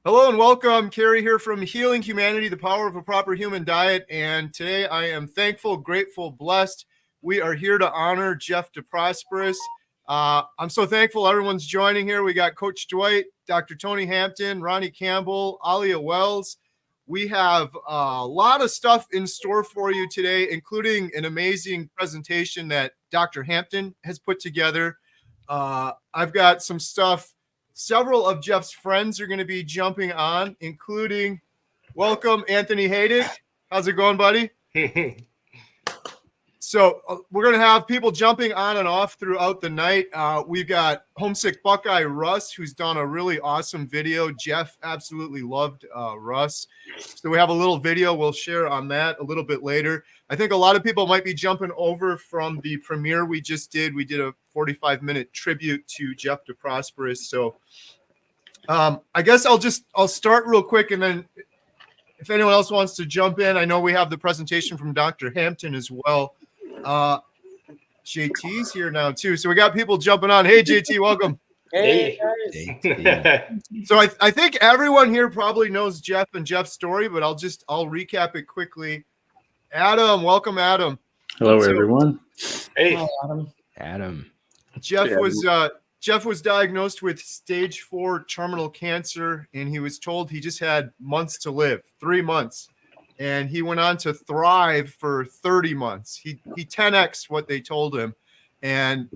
Hello and welcome. Carrie here from Healing Humanity, the Power of a Proper Human Diet. And today I am thankful, grateful, blessed. We are here to honor Jeff Prosperis. I'm so thankful everyone's joining here. We got Coach Dwight, Dr. Tony Hampton, Ronnie Campbell, Alia Wells. We have a lot of stuff in store for you today, including an amazing presentation that Dr. Hampton has put together. I've got some stuff. Several of Jeff's friends are going to be jumping on, including, welcome, Anthony Hayden. How's it going, buddy? So we're going to have people jumping on and off throughout the night. We've got Homesick Buckeye Russ, who's done a really awesome video. Jeff absolutely loved Russ. So we have a little video we'll share on that a little bit later. I think a lot of people might be jumping over from the premiere we just did. We did a 45-minute tribute to Jeff Prosperis. So I guess I'll start real quick, and then if anyone else wants to jump in, I know we have the presentation from Dr. Hampton as well. JT's here now too, so we got people jumping on. Hey, JT, welcome. Hey guys. So I think everyone here probably knows Jeff and Jeff's story, but I'll recap it quickly. Adam, welcome, Adam. Hello, everyone. Hey, Adam. Jeff was diagnosed with stage 4 terminal cancer, and he was told he just had months to live, 3 months. And he went on to thrive for 30 months. He 10x'd what they told him. And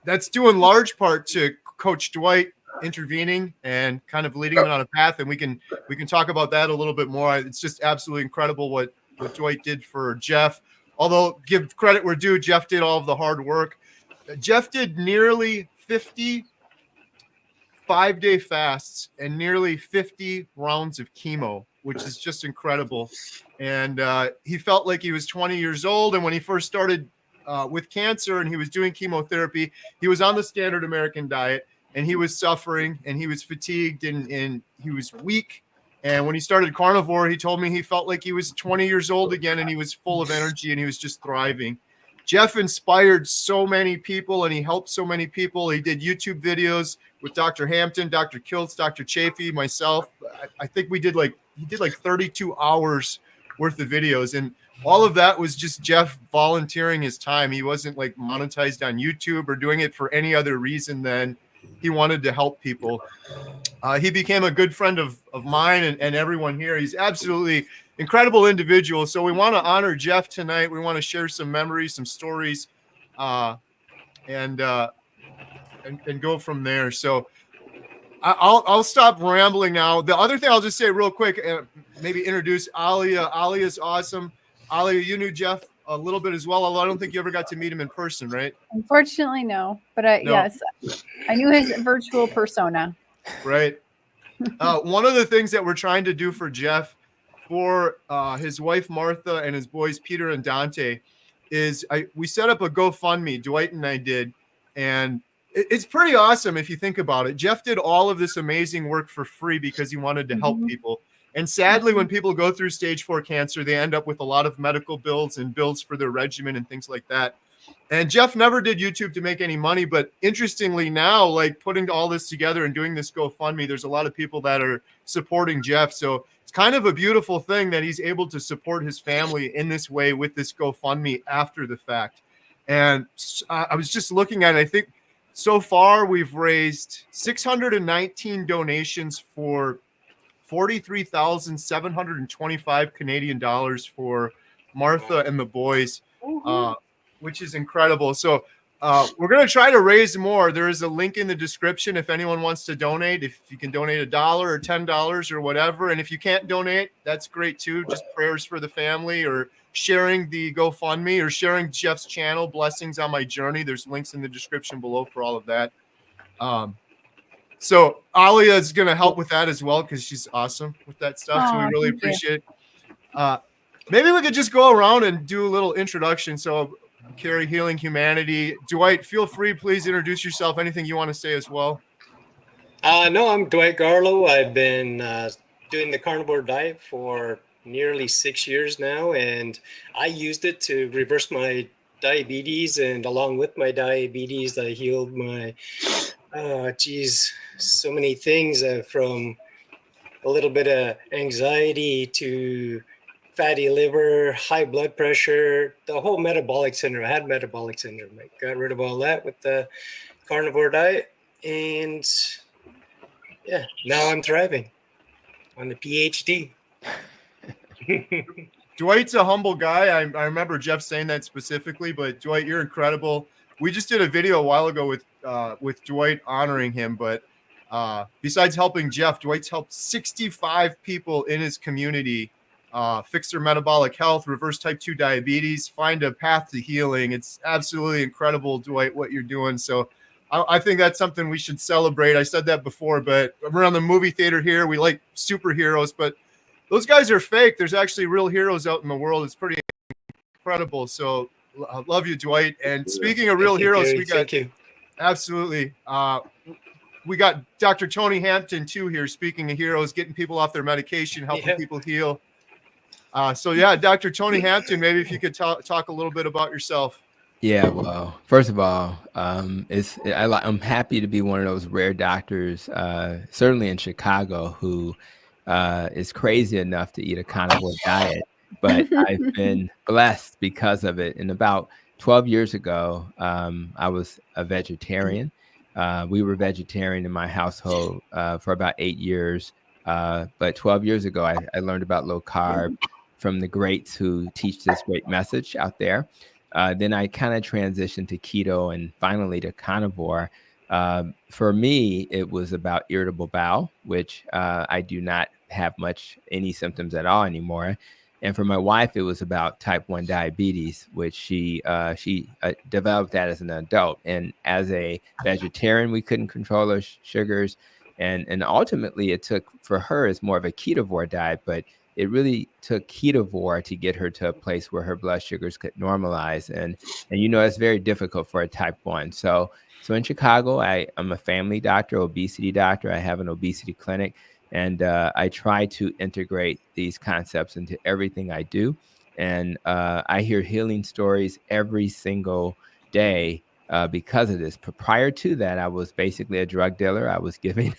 that's due in large part to Coach Dwight intervening and kind of leading him on a path. And we can talk about that a little bit more. It's just absolutely incredible what Dwight did for Jeff. Although, give credit where due, Jeff did all of the hard work. Jeff did nearly 50 5-day fasts and nearly 50 rounds of chemo, which is just incredible. And he felt like he was 20 years old. And when he first started with cancer and he was doing chemotherapy, he was on the standard American diet, and he was suffering and he was fatigued and he was weak. And when he started Carnivore, he told me he felt like he was 20 years old again, and he was full of energy and he was just thriving. Jeff inspired so many people, and he helped so many people. He did YouTube videos with Dr. Hampton, Dr. Kiltz, Dr. Chafee, myself. I think he did like 32 hours worth of videos, and all of that was just Jeff volunteering his time. He wasn't like monetized on YouTube or doing it for any other reason than he wanted to help people. He became a good friend of mine and everyone here. He's absolutely incredible individual. So we want to honor Jeff tonight. We want to share some memories, some stories, and go from there. So I'll stop rambling now. The other thing I'll just say real quick, maybe introduce Alia. Alia's awesome. Alia, you knew Jeff a little bit as well, although I don't think you ever got to meet him in person, right? Unfortunately, no. But yes, I knew his virtual persona. Right. One of the things that we're trying to do for Jeff, for his wife Martha and his boys Peter and Dante, is we set up a GoFundMe. Dwight and I did, and it's pretty awesome if you think about it. Jeff did all of this amazing work for free because he wanted to help people. And sadly, when people go through stage 4 cancer, they end up with a lot of medical bills and bills for their regimen and things like that. And Jeff never did YouTube to make any money, but interestingly now, like putting all this together and doing this GoFundMe, there's a lot of people that are supporting Jeff. So it's kind of a beautiful thing that he's able to support his family in this way with this GoFundMe after the fact. And I was just looking at it. I think so far we've raised 619 donations for 43,725 Canadian dollars for Martha and the boys, which is incredible. So we're going to try to raise more. There is a link in the description if anyone wants to donate. If you can donate $1 or $10 or whatever. And if you can't donate, that's great too. Just prayers for the family, or sharing the GoFundMe, or sharing Jeff's channel, Blessings on My Journey. There's links in the description below for all of that. So Alia is going to help with that as well, because she's awesome with that stuff. So we really appreciate it. Maybe we could just go around and do a little introduction. So Carrie, Healing Humanity. Dwight, feel free, please introduce yourself. Anything you want to say as well? No, I'm Dwight Garlow. I've been doing the carnivore diet for nearly 6 years now, and I used it to reverse my diabetes, and along with my diabetes, I healed my Oh, geez, so many things from a little bit of anxiety to fatty liver, high blood pressure, the whole metabolic syndrome. I had metabolic syndrome. I got rid of all that with the carnivore diet. And yeah, now I'm thriving on the PhD. Dwight's a humble guy. I remember Jeff saying that specifically, but Dwight, you're incredible. We just did a video a while ago with Dwight honoring him, but besides helping Jeff, Dwight's helped 65 people in his community fix their metabolic health, reverse type 2 diabetes, find a path to healing. It's absolutely incredible, Dwight, what you're doing. So I think that's something we should celebrate. I said that before, but around the movie theater here, we like superheroes, but those guys are fake. There's actually real heroes out in the world. It's pretty incredible. So I love you, Dwight. And speaking of real heroes, we got absolutely. We got Dr. Tony Hampton too here. Speaking of heroes, getting people off their medication, helping people heal. So yeah, Dr. Tony Hampton, maybe if you could talk a little bit about yourself. Yeah, well, first of all, I'm happy to be one of those rare doctors, certainly in Chicago, who is crazy enough to eat a carnivore diet. But I've been blessed because of it. And about 12 years ago, I was a vegetarian. We were vegetarian in my household for about 8 years. But 12 years ago, I learned about low carb from the greats who teach this great message out there. Then I kind of transitioned to keto and finally to carnivore. For me, it was about irritable bowel, which I do not have any symptoms at all anymore. And for my wife, it was about type 1 diabetes, which she developed that as an adult. And as a vegetarian, we couldn't control her sugars. And ultimately, it took for her as more of a ketovore diet, but it really took ketovore to get her to a place where her blood sugars could normalize. And it's very difficult for a type 1. So in Chicago, I'm a family doctor, obesity doctor. I have an obesity clinic, and I try to integrate these concepts into everything I do. And I hear healing stories every single day because of this. But prior to that, I was basically a drug dealer. I was giving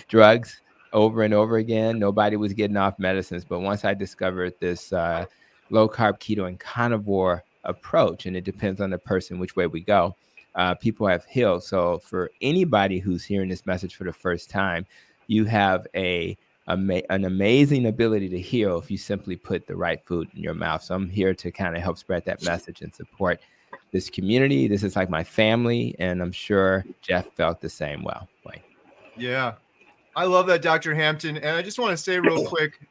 drugs over and over again. Nobody was getting off medicines. But once I discovered this low carb, keto, and carnivore approach, and it depends on the person which way we go, people have healed. So for anybody who's hearing this message for the first time, you have an amazing ability to heal if you simply put the right food in your mouth. So I'm here to kind of help spread that message and support this community. This is like my family, and I'm sure Jeff felt the same way. Yeah. I love that, Dr. Hampton. And I just want to say real quick,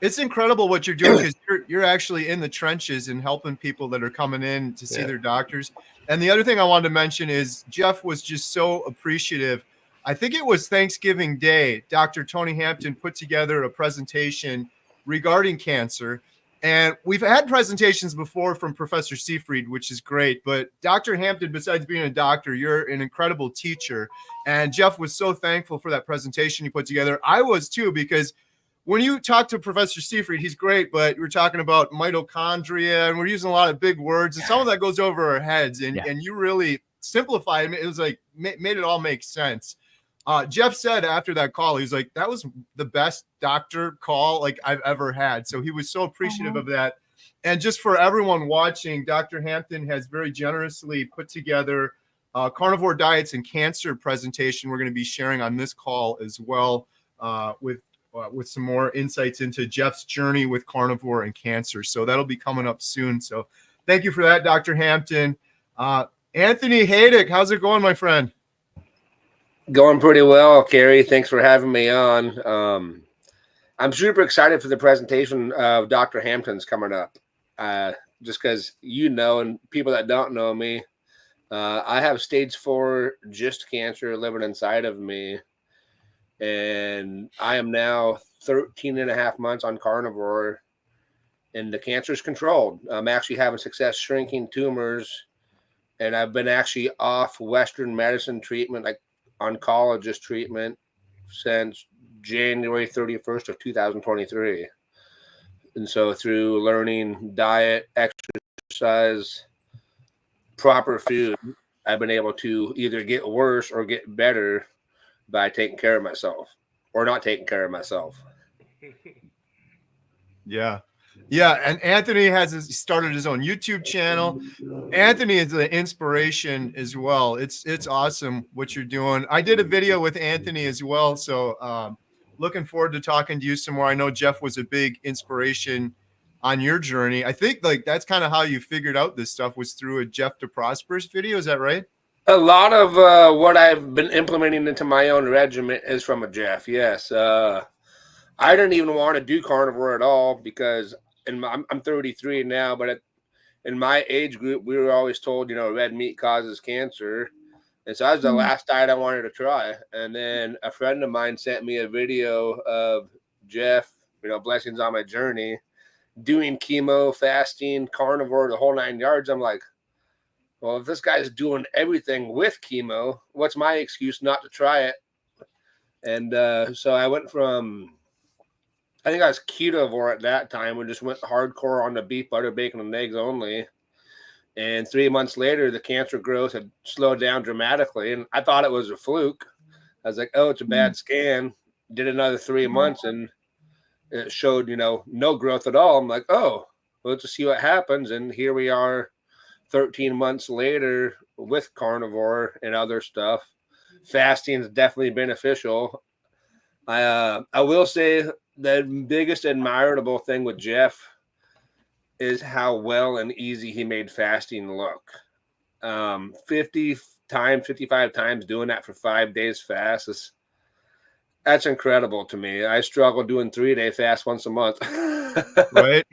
it's incredible what you're doing because you're actually in the trenches and helping people that are coming in to see their doctors. And the other thing I wanted to mention is Jeff was just so appreciative. I think it was Thanksgiving Day. Dr. Tony Hampton put together a presentation regarding cancer. And we've had presentations before from Professor Seyfried, which is great. But Dr. Hampton, besides being a doctor, you're an incredible teacher. And Jeff was so thankful for that presentation you put together. I was too, because when you talk to Professor Seyfried, he's great, but we're talking about mitochondria and we're using a lot of big words. And some of that goes over our heads. And you really simplified it. It was like, made it all make sense. Jeff said after that call, he was like, that was the best doctor call like I've ever had. So he was so appreciative of that. And just for everyone watching, Dr. Hampton has very generously put together carnivore diets and cancer presentation we're going to be sharing on this call as well with some more insights into Jeff's journey with carnivore and cancer. So that'll be coming up soon. So thank you for that, Dr. Hampton. Anthony Haydick, how's it going, my friend? Going pretty well, Carrie. Thanks for having me on. I'm super excited for the presentation of Dr. Hampton's coming up. Just because and people that don't know me, I have stage 4 GIST cancer living inside of me. And I am now 13 and a half months on carnivore, and the cancer is controlled. I'm actually having success shrinking tumors, and I've been actually off Western medicine treatment, like oncologist treatment, since January 31st of 2023. And so through learning diet, exercise, proper food, I've been able to either get worse or get better by taking care of myself or not taking care of myself. Yeah. Yeah. And Anthony started his own YouTube channel. Anthony is an inspiration as well. It's awesome what you're doing. I did a video with Anthony as well. So looking forward to talking to you some more. I know Jeff was a big inspiration on your journey. I think like that's kind of how you figured out this stuff was through a Jeff to Prosperis video. Is that right? A lot of what I've been implementing into my own regimen is from a Jeff. Yes. I didn't even want to do carnivore at all because I'm 33 now, but in my age group, we were always told, you know, red meat causes cancer. And so that was the last diet I wanted to try. And then a friend of mine sent me a video of Jeff, you know, blessings on my journey, doing chemo, fasting, carnivore, the whole 9 yards. I'm like, well, if this guy's doing everything with chemo, what's my excuse not to try it? And so I went from, I think I was ketovore at that time. We just went hardcore on the beef, butter, bacon, and eggs only. And 3 months later, the cancer growth had slowed down dramatically. And I thought it was a fluke. I was like, oh, it's a bad scan. Did another 3 months and it showed, you know, no growth at all. I'm like, oh, well, let's just see what happens. And here we are 13 months later with carnivore and other stuff. Fasting is definitely beneficial. I will say the biggest admirable thing with Jeff is how well and easy he made fasting look. 55 times doing that for 5 days fast that's incredible to me. I struggle doing 3-day fast once a month. Right.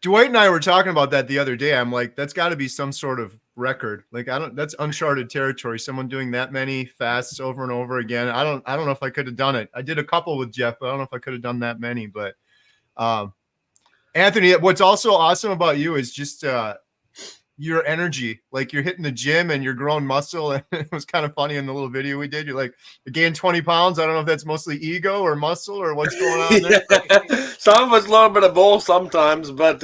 Dwight and I were talking about that the other day. I'm like, that's got to be some sort of record. Like, that's uncharted territory. Someone doing that many fasts over and over again. I don't know if I could have done it. I did a couple with Jeff, but I don't know if I could have done that many. But Anthony, what's also awesome about you is just your energy. Like you're hitting the gym and you're growing muscle. And it was kind of funny in the little video we did. You're like, you gained 20 pounds. I don't know if that's mostly ego or muscle or what's going on there. Yeah. Some of it's a little bit of both sometimes, but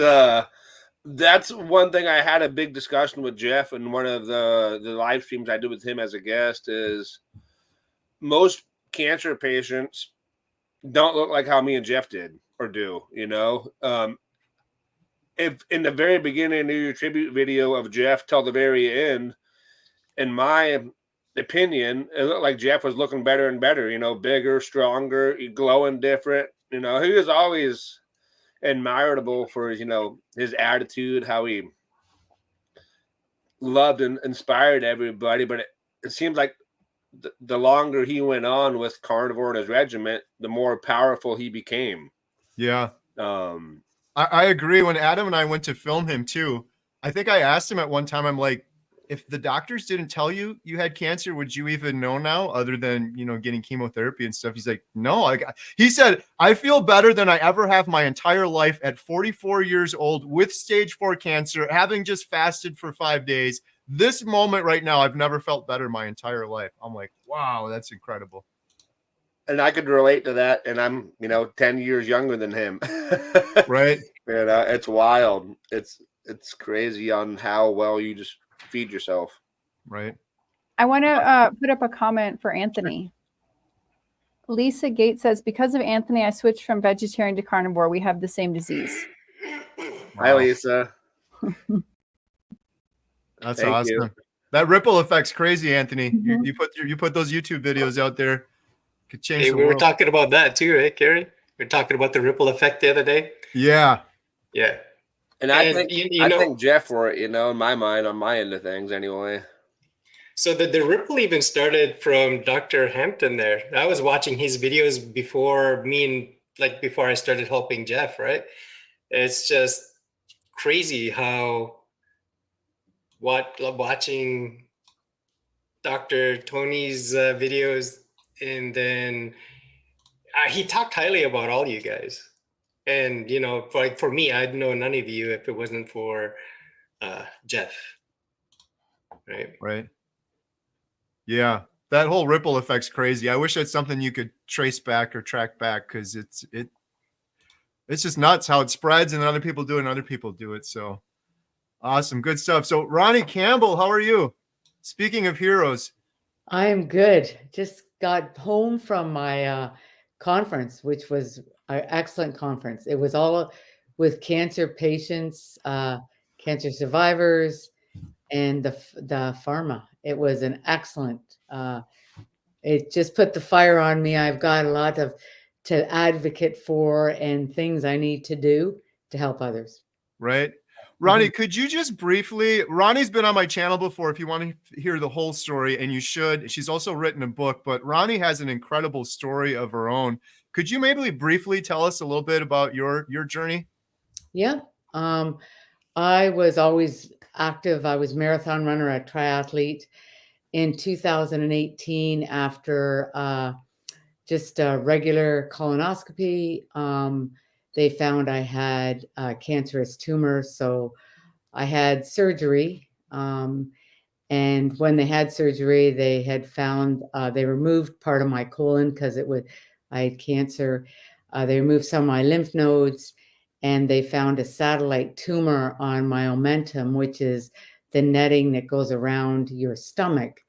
that's one thing I had a big discussion with Jeff in one of the live streams I did with him as a guest is most cancer patients don't look like how me and Jeff did or do, you know. If in the very beginning of your tribute video of Jeff till the very end, in my opinion, it looked like Jeff was looking better and better, you know, bigger, stronger, glowing different. You know, he was always admirable for his, you know, his attitude, how he loved and inspired everybody. But it seems like the longer he went on with carnivore and his regiment, the more powerful he became. Yeah. I agree. When Adam and I went to film him too, I think I asked him at one time, I'm like, if the doctors didn't tell you you had cancer, would you even know now other than, you know, getting chemotherapy and stuff? He's like, no. He said, I feel better than I ever have my entire life at 44 years old with stage 4 cancer, having just fasted for 5 days. This moment right now, I've never felt better my entire life. I'm like, wow, that's incredible. And I could relate to that. And I'm, you know, 10 years younger than him. Right. And it's wild. It's crazy on how well you just feed yourself. Right. I want to put up a comment for Anthony. Lisa Gates says, because of Anthony, I switched from vegetarian to carnivore. We have the same disease. Hi, Lisa. That's Thank awesome. you. That ripple effect's crazy, Anthony. You put those YouTube videos out there. Could change the we world. were talking about that too, right, Carrie? We were talking about the ripple effect the other day. Yeah. Yeah. And I think Jeff for it, you know, in my mind, on my end of things anyway. So the ripple even started from Dr. Hampton there. I was watching his videos before before I started helping Jeff, right? It's just crazy how watching Dr. Tony's videos, and then he talked highly about all you guys. And, you know, like for me, I'd know none of you if it wasn't for Jeff. Right. Right. Yeah. That whole ripple effect's crazy. I wish that's something you could trace back or track back, because it's just nuts how it spreads and other people do it and other people do it. So awesome. Good stuff. So Ronnie Campbell, how are you? Speaking of heroes, I am good. Just got home from my conference, which was an excellent conference. It was all with cancer patients, cancer survivors, and the pharma. It was an excellent. It just put the fire on me. I've got a lot to advocate for and things I need to do to help others. right? Ronnie, could you just briefly, Ronnie's been on my channel before if you want to hear the whole story, and you should. She's also written a book, but Ronnie has an incredible story of her own. Could you maybe briefly tell us a little bit about your journey? Yeah. I was always active. I was marathon runner, a triathlete. In 2018, after just a regular colonoscopy, they found I had a cancerous tumor. So I had surgery. And when they had surgery, they had found they removed part of my colon because I had cancer. They removed some of my lymph nodes, and they found a satellite tumor on my omentum, which is the netting that goes around your stomach.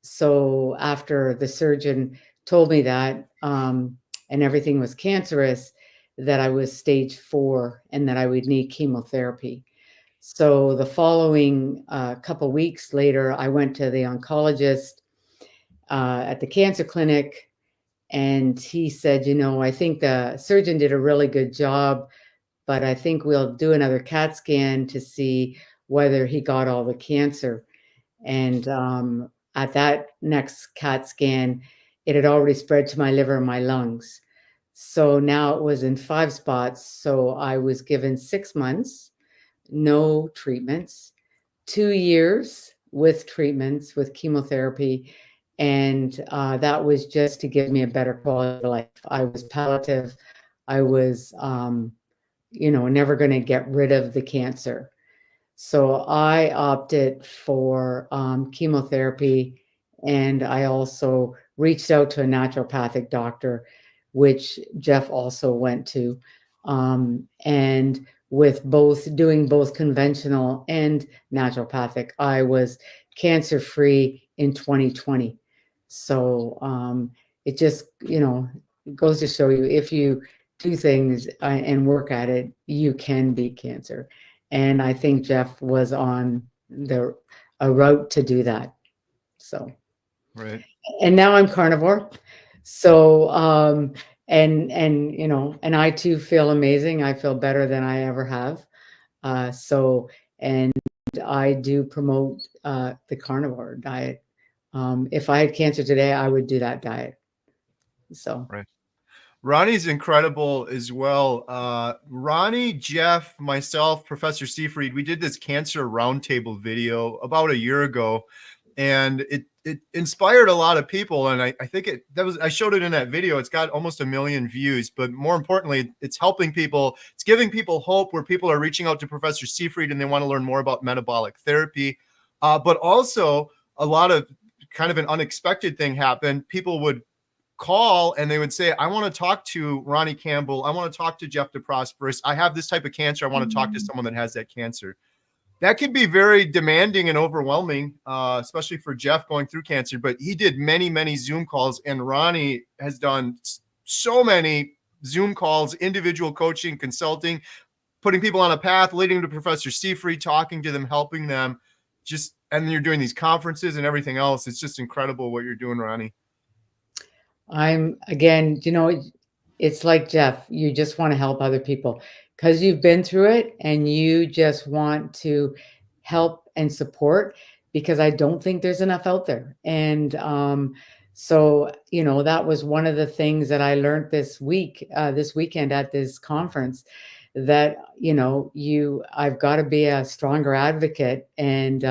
So after the surgeon told me that, and everything was cancerous, that I was stage 4 and that I would need chemotherapy. So the following couple weeks later, I went to the oncologist at the cancer clinic, and he said, I think the surgeon did a really good job, but I think we'll do another CAT scan to see whether he got all the cancer. And at that next CAT scan, it had already spread to my liver and my lungs. So now it was in 5 spots. So I was given 6 months, no treatments, 2 years with treatments, with chemotherapy. And that was just to give me a better quality of life. I was palliative. I was, never going to get rid of the cancer. So I opted for chemotherapy, and I also reached out to a naturopathic doctor, which Jeff also went to. And with doing both conventional and naturopathic, I was cancer-free in 2020. So it just, goes to show you, if you do things and work at it, you can beat cancer. And I think Jeff was on a route to do that. So, Right. And now I'm carnivore. So, and I too feel amazing. I feel better than I ever have. And I do promote the carnivore diet. If I had cancer today, I would do that diet. So, right. Ronnie's incredible as well. Ronnie, Jeff, myself, Professor Seafried, we did this cancer roundtable video about a year ago, and it inspired a lot of people. And I think I showed it in that video. It's got almost 1 million views, but more importantly, it's helping people. It's giving people hope, where people are reaching out to Professor Seafried and they want to learn more about metabolic therapy. But also a lot of kind of an unexpected thing happened. People would call and they would say, I want to talk to Ronnie Campbell. I want to talk to Jeff de Prosperis. I have this type of cancer. I want to talk to someone that has that cancer. That could be very demanding and overwhelming, especially for Jeff going through cancer. But he did many, many Zoom calls, and Ronnie has done so many Zoom calls, individual coaching, consulting, putting people on a path, leading to Professor Seafried, talking to them, helping them. And then you're doing these conferences and everything else. It's just incredible what you're doing, Ronnie. It's like Jeff, you just want to help other people because you've been through it and you just want to help and support, because I don't think there's enough out there. And so, that was one of the things that I learned this weekend at this conference, that, I've got to be a stronger advocate and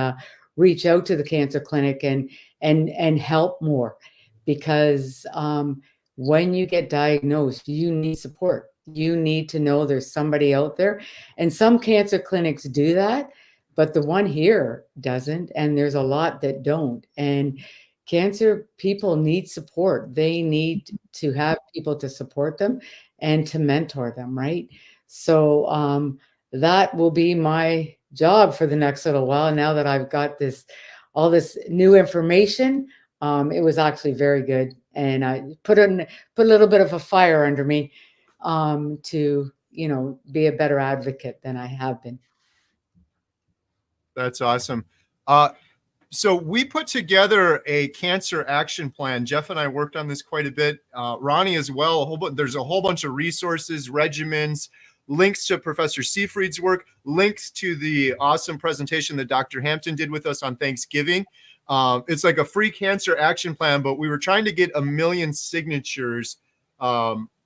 reach out to the cancer clinic and help more. Because when you get diagnosed, you need support. You need to know there's somebody out there. And some cancer clinics do that, but the one here doesn't. And there's a lot that don't. And cancer people need support. They need to have people to support them and to mentor them, right? So that will be my job for the next little while. Now that I've got all this new information, it was actually very good. And I put a little bit of a fire under me to, be a better advocate than I have been. That's awesome. So we put together a cancer action plan. Jeff and I worked on this quite a bit. Ronnie as well. There's a whole bunch of resources, regimens, links to Professor Seyfried's work, links to the awesome presentation that Dr. Hampton did with us on Thanksgiving. It's like a free cancer action plan, but we were trying to get 1 million signatures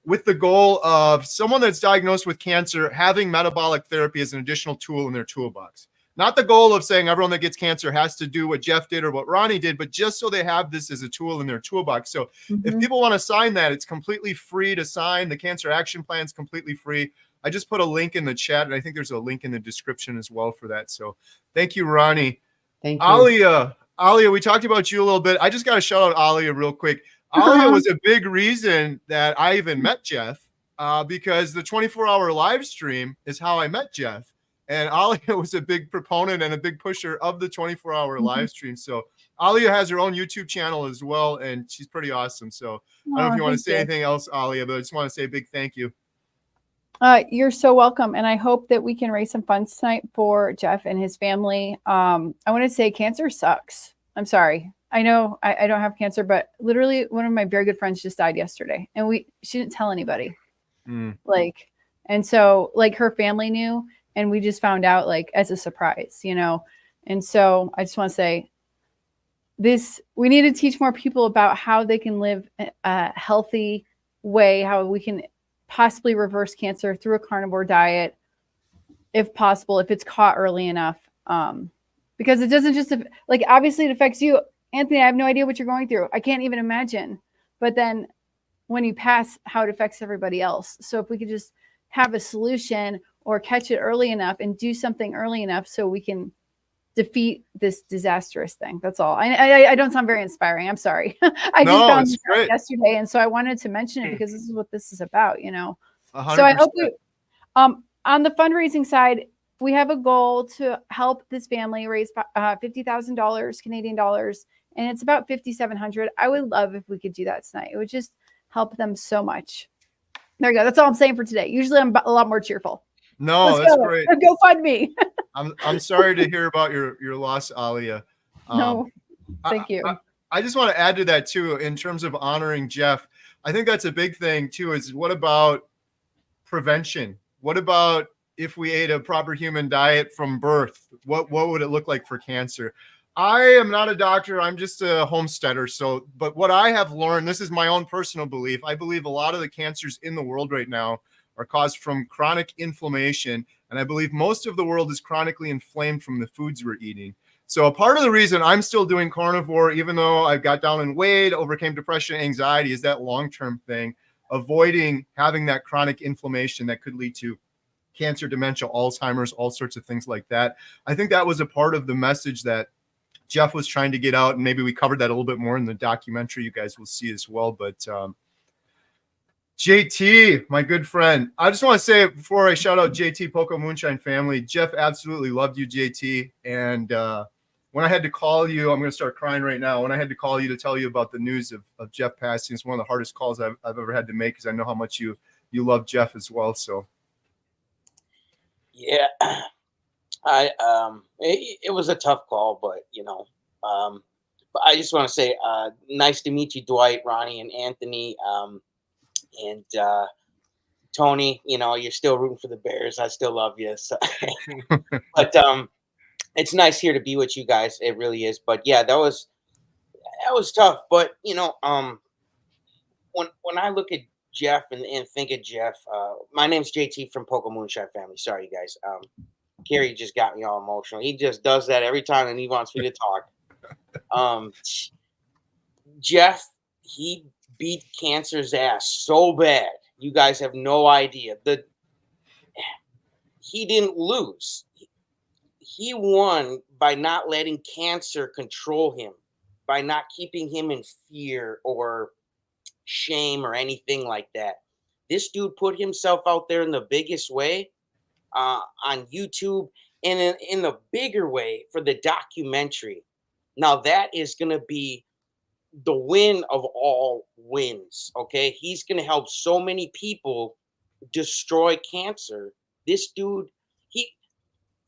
with the goal of someone that's diagnosed with cancer having metabolic therapy as an additional tool in their toolbox. Not the goal of saying everyone that gets cancer has to do what Jeff did or what Ronnie did, but just so they have this as a tool in their toolbox. So if people want to sign that, it's completely free to sign. The cancer action plan is completely free. I just put a link in the chat, and I think there's a link in the description as well for that. So thank you, Ronnie. Thank you. Alia, we talked about you a little bit. I just got to shout out Alia real quick. Alia was a big reason that I even met Jeff because the 24-hour live stream is how I met Jeff. And Alia was a big proponent and a big pusher of the 24-hour live stream. So Alia has her own YouTube channel as well, and she's pretty awesome. So I don't know if you want to say anything else, Alia, but I just want to say a big thank you. You're so welcome. And I hope that we can raise some funds tonight for Jeff and his family. I want to say cancer sucks. I'm sorry. I know I don't have cancer, but literally one of my very good friends just died yesterday, and she didn't tell anybody. And so her family knew, and we just found out as a surprise, And so I just want to say we need to teach more people about how they can live a healthy way, how we can possibly reverse cancer through a carnivore diet, if possible, if it's caught early enough. Because it doesn't just obviously it affects you, Anthony. I have no idea what you're going through. I can't even imagine. But then when you pass, how it affects everybody else. So if we could just have a solution or catch it early enough and do something early enough so we can defeat this disastrous thing. That's all. I don't sound very inspiring. I'm sorry. I just found this out yesterday, and so I wanted to mention it because this is what this is about, 100%. So I hope on the fundraising side, we have a goal to help this family raise $50,000 Canadian dollars, and it's about $5,700. I would love if we could do that tonight. It would just help them so much. There you go. That's all I'm saying for today. Usually I'm a lot more cheerful. No, that's great. Go fund me. I'm sorry to hear about your loss, Alia. No, thank you. I just want to add to that too, in terms of honoring Jeff. I think that's a big thing too, is what about prevention? What about if we ate a proper human diet from birth? What would it look like for cancer? I am not a doctor. I'm just a homesteader. But what I have learned, this is my own personal belief. I believe a lot of the cancers in the world right now are caused from chronic inflammation. And I believe most of the world is chronically inflamed from the foods we're eating. So a part of the reason I'm still doing carnivore, even though I've got down in weight, overcame depression, anxiety, is that long-term thing, avoiding having that chronic inflammation that could lead to cancer, dementia, Alzheimer's, all sorts of things like that. I think that was a part of the message that Jeff was trying to get out. And maybe we covered that a little bit more in the documentary you guys will see as well. But JT, my good friend, I just want to say before I shout out JT, Poco Moonshine family, Jeff absolutely loved you, JT. And when I had to call you, I'm going to start crying right now. When I had to call you to tell you about the news of Jeff passing, it's one of the hardest calls I've ever had to make, because I know how much you love Jeff as well. So yeah, it was a tough call, but but I just want to say nice to meet you, Dwight, Ronnie, and Anthony. And Tony, you're still rooting for the Bears. I still love you. So. But it's nice here to be with you guys. It really is. But yeah, that was tough. But when I look at Jeff and think of Jeff, my name's JT from Poco Moonshine family. Sorry, you guys. Carrie just got me all emotional. He just does that every time, and he wants me to talk. Jeff, he beat cancer's ass so bad. You guys have no idea. He didn't lose. He won by not letting cancer control him, by not keeping him in fear or shame or anything like that. This dude put himself out there in the biggest way on YouTube, And in the bigger way for the documentary, now that is going to be the win of all wins. Okay. He's going to help so many people destroy cancer. This dude,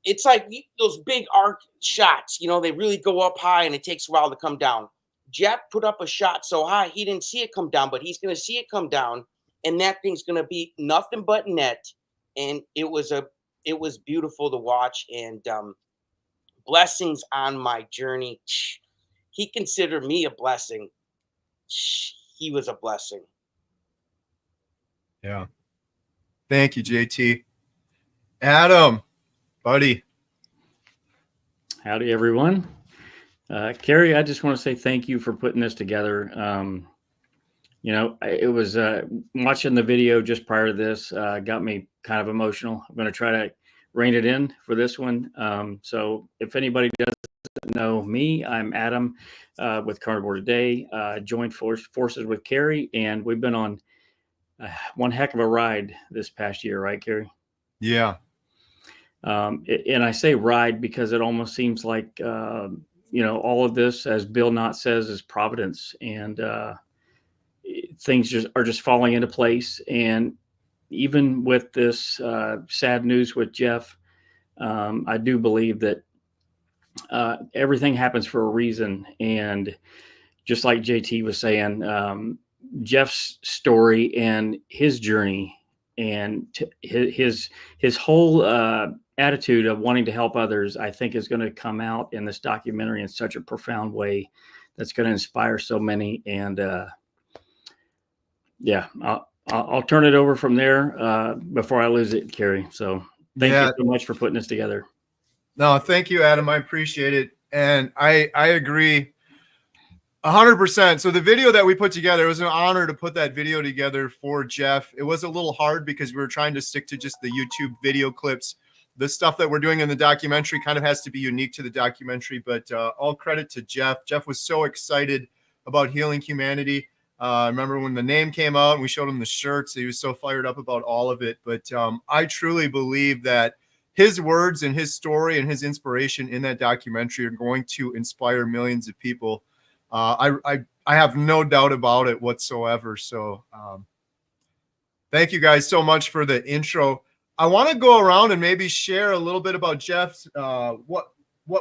it's like those big arc shots, you know, they really go up high and it takes a while to come down. Jeff put up a shot so high, he didn't see it come down, but he's going to see it come down. And that thing's going to be nothing but net. And it was beautiful to watch. And blessings on my journey. He considered me a blessing. He was a blessing. Yeah. Thank you, JT. Adam, buddy. Howdy, everyone. Carrie, I just want to say thank you for putting this together. You know, it was watching the video just prior to this got me kind of emotional. I'm going to try to rein it in for this one. So if anybody doesn't know me, I'm Adam with Carnivore Today. Joined forces with Carrie, and we've been on one heck of a ride this past year, right, Carrie? Yeah. And I say ride because it almost seems like, you know, all of this, as Bill Knott says, is providence, and things are just falling into place. And even with this sad news with Jeff, I do believe that everything happens for a reason. And just like JT was saying, Jeff's story and his journey and his whole attitude of wanting to help others, I think, is going to come out in this documentary in such a profound way that's going to inspire so many. And yeah, I'll turn it over from there before I lose it, Carrie. So thank you so much for putting this together. No, thank you, Adam. I appreciate it. And I agree 100%. So the video that we put together, it was an honor to put that video together for Jeff. It was a little hard because we were trying to stick to just the YouTube video clips. The stuff that we're doing in the documentary kind of has to be unique to the documentary, but all credit to Jeff. Jeff was so excited about healing humanity. I remember when the name came out and we showed him the shirts, he was so fired up about all of it. But I truly believe that his words and his story and his inspiration in that documentary are going to inspire millions of people. I have no doubt about it whatsoever. So thank you guys so much for the intro. I want to go around and maybe share a little bit about Jeff's, what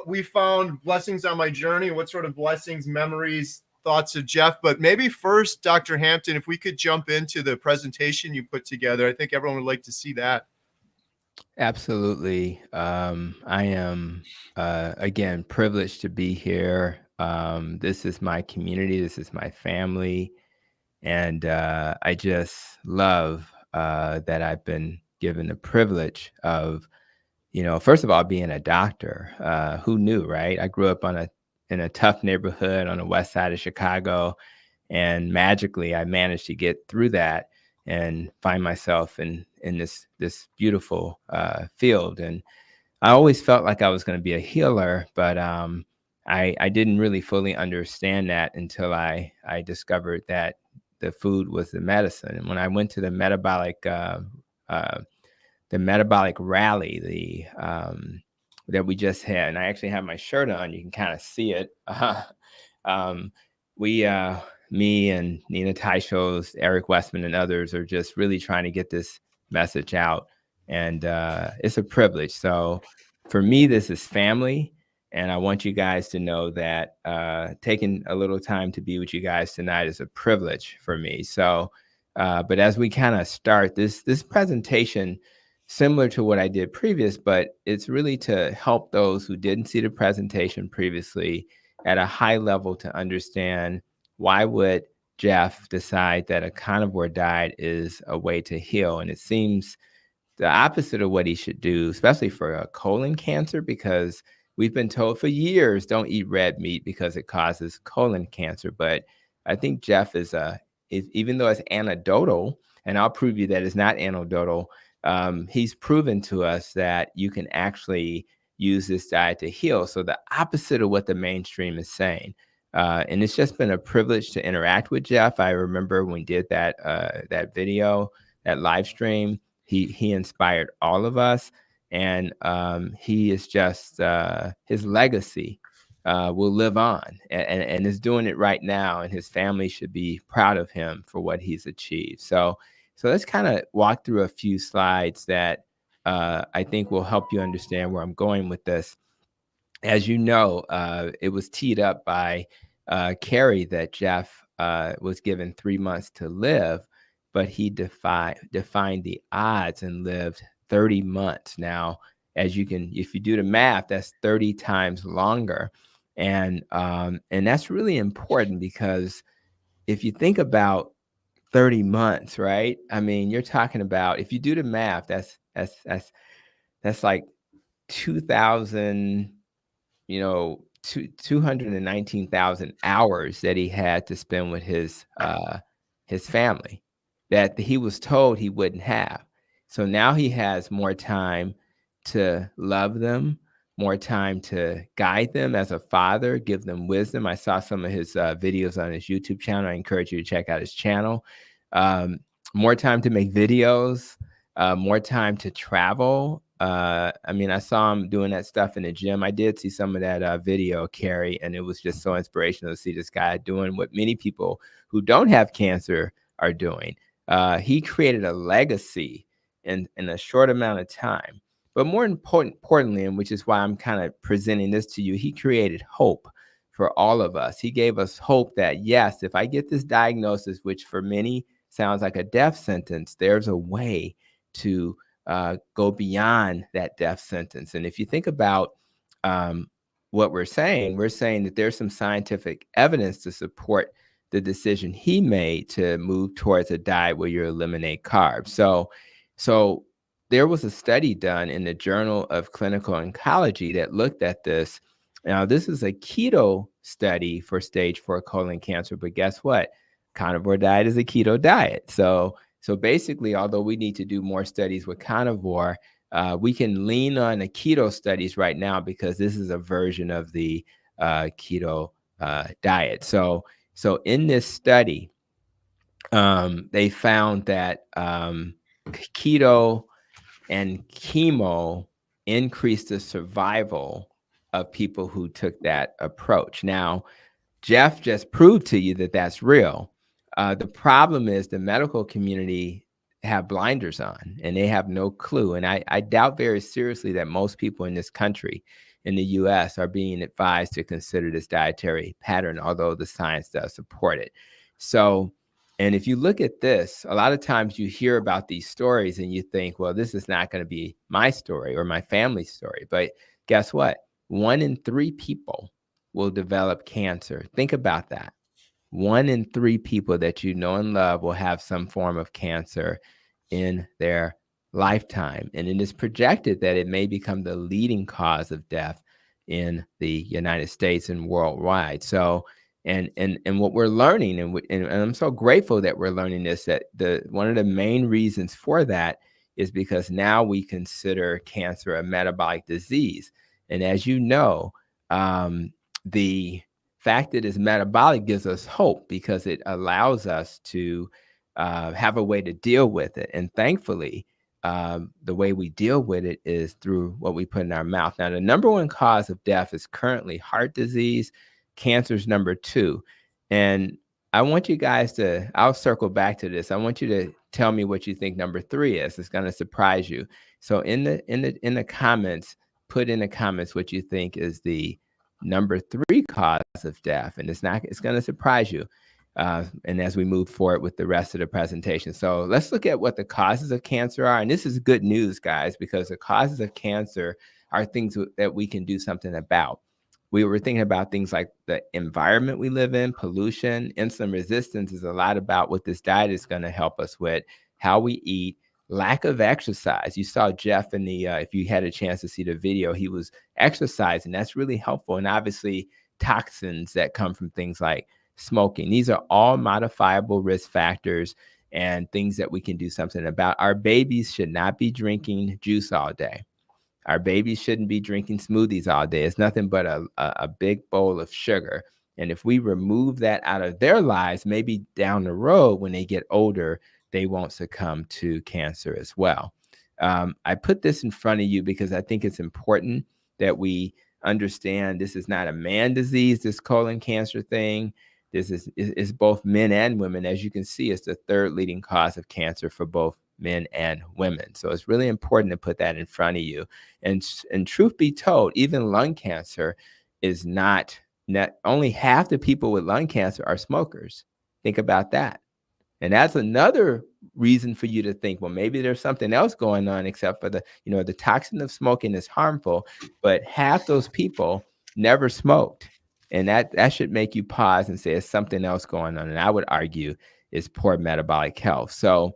we found, blessings on my journey, what sort of blessings, memories, thoughts of Jeff. But maybe first, Dr. Hampton, if we could jump into the presentation you put together. I think everyone would like to see that. Absolutely. I am, again, privileged to be here. This is my community. This is my family. And I just love that I've been given the privilege of, you know, first of all, being a doctor. Who knew, right? I grew up in a tough neighborhood on the west side of Chicago, and magically I managed to get through that and find myself in this beautiful field. And I always felt like I was going to be a healer, but I didn't really fully understand that until I discovered that the food was the medicine. And when I went to the metabolic rally, that we just had, and I actually have my shirt on, you can kind of see it. Me and Nina Teicholz, Eric Westman, and others are just really trying to get this message out. And it's a privilege. So for me, this is family. And I want you guys to know that taking a little time to be with you guys tonight is a privilege for me. So, but as we kind of start this presentation, similar to what I did previous, but it's really to help those who didn't see the presentation previously at a high level to understand why would Jeff decide that a carnivore diet is a way to heal. And it seems the opposite of what he should do, especially for a colon cancer, because we've been told for years, don't eat red meat because it causes colon cancer. But I think Jeff is even though it's anecdotal, and I'll prove you that it's not anecdotal, he's proven to us that you can actually use this diet to heal. So the opposite of what the mainstream is saying. And it's just been a privilege to interact with Jeff. I remember when we did that video, that live stream, he inspired all of us. And he is just his legacy will live on, and is doing it right now. And his family should be proud of him for what he's achieved. So let's kind of walk through a few slides that I think will help you understand where I'm going with this. As you know, it was teed up by Carrie that Jeff was given 3 months to live, but he defined the odds and lived 30 months. Now, as you can, if you do the math, that's 30 times longer. And that's really important, because if you think about 30 months, right? I mean, you're talking about, if you do the math, that's like 2,000, 219,000 hours that he had to spend with his family that he was told he wouldn't have. So now he has more time to love them, more time to guide them as a father, give them wisdom. I saw some of his videos on his YouTube channel. I encourage you to check out his channel. More time to make videos, more time to travel. I mean, I saw him doing that stuff in the gym. I did see some of that video, Carrie, and it was just so inspirational to see this guy doing what many people who don't have cancer are doing. He created a legacy in a short amount of time. But more importantly, and which is why I'm kind of presenting this to you, he created hope for all of us. He gave us hope that, yes, if I get this diagnosis, which for many sounds like a death sentence, there's a way to go beyond that death sentence. And if you think about what we're saying that there's some scientific evidence to support the decision he made to move towards a diet where you eliminate carbs. So there was a study done in the Journal of Clinical Oncology that looked at this. Now, this is a keto study for stage 4 colon cancer, but guess what? Carnivore diet is a keto diet. So basically, although we need to do more studies with carnivore, we can lean on the keto studies right now, because this is a version of the keto diet. So in this study, they found that keto and chemo increased the survival of people who took that approach. Now, Jeff just proved to you that that's real. The problem is the medical community have blinders on, and they have no clue. And I doubt very seriously that most people in this country, in the US, are being advised to consider this dietary pattern, although the science does support it. So, and if you look at this, a lot of times you hear about these stories and you think, well, this is not going to be my story or my family's story. But guess what? 1 in 3 people will develop cancer. Think about that. 1 in 3 people that you know and love will have some form of cancer in their lifetime. And it is projected that it may become the leading cause of death in the United States and worldwide. So, and what we're learning, and I'm so grateful that we're learning this, that one of the main reasons for that is because now we consider cancer a metabolic disease. And as you know, the fact that it's metabolic gives us hope, because it allows us to have a way to deal with it. And thankfully, the way we deal with it is through what we put in our mouth. Now, the number 1 cause of death is currently heart disease. Cancer is number 2. And I want you guys to, I'll circle back to this. I want you to tell me what you think number 3 is. It's going to surprise you. So in the comments, put in the comments what you think is the number 3 cause of death. And it's going to surprise you. And as we move forward with the rest of the presentation. So let's look at what the causes of cancer are. And this is good news, guys, because the causes of cancer are things that we can do something about. We were thinking about things like the environment we live in, pollution, insulin resistance is a lot about what this diet is going to help us with, how we eat, lack of exercise. You saw Jeff in the, if you had a chance to see the video, he was exercising. That's really helpful. And obviously toxins that come from things like smoking. These are all modifiable risk factors and things that we can do something about. Our babies should not be drinking juice all day. Our babies shouldn't be drinking smoothies all day. It's nothing but a big bowl of sugar. And if we remove that out of their lives, maybe down the road when they get older, they won't succumb to cancer as well. I put this in front of you because I think it's important that we understand this is not a man disease, this colon cancer thing. This is both men and women. As you can see, it's the third leading cause of cancer for both men and women. So it's really important to put that in front of you. And truth be told, even lung cancer is not only half the people with lung cancer are smokers. Think about that. And that's another reason for you to think, well, maybe there's something else going on except for the toxin of smoking is harmful, but half those people never smoked. And that should make you pause and say, there's something else going on. And I would argue is poor metabolic health. So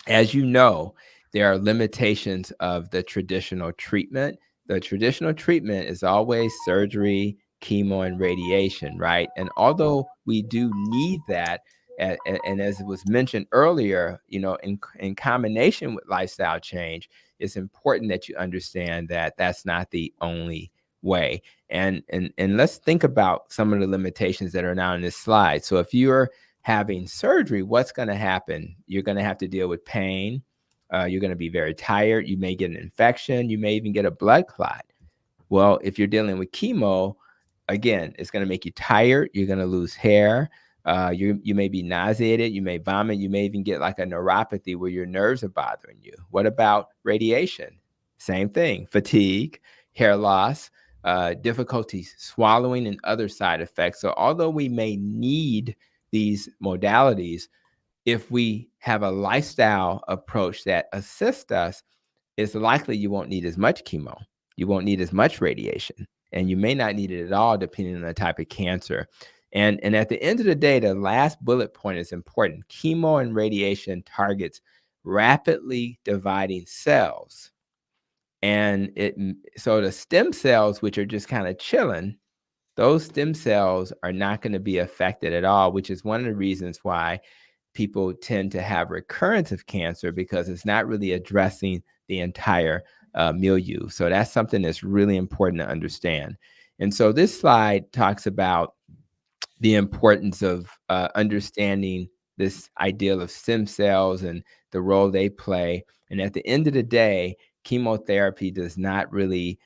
as you know, there are limitations of the traditional treatment. The traditional treatment is always surgery, chemo, and radiation, right? And although we do need that, and as it was mentioned earlier, in combination with lifestyle change, it's important that you understand that that's not the only way. And let's think about some of the limitations that are now in this slide. So if you're having surgery, what's going to happen? You're going to have to deal with pain. You're going to be very tired. You may get an infection. You may even get a blood clot. Well, if you're dealing with chemo, again, it's going to make you tired. You're going to lose hair. You may be nauseated. You may vomit. You may even get like a neuropathy where your nerves are bothering you. What about radiation? Same thing. Fatigue, hair loss, difficulties swallowing, and other side effects. So although we may need these modalities, if we have a lifestyle approach that assists us, it's likely you won't need as much chemo. You won't need as much radiation, and you may not need it at all depending on the type of cancer. And at the end of the day, the last bullet point is important. Chemo and radiation targets rapidly dividing cells. And so the stem cells, which are just kind of chilling, those stem cells are not going to be affected at all, which is one of the reasons why people tend to have recurrence of cancer, because it's not really addressing the entire milieu. So that's something that's really important to understand. And so this slide talks about the importance of understanding this ideal of stem cells and the role they play. And at the end of the day, chemotherapy does not really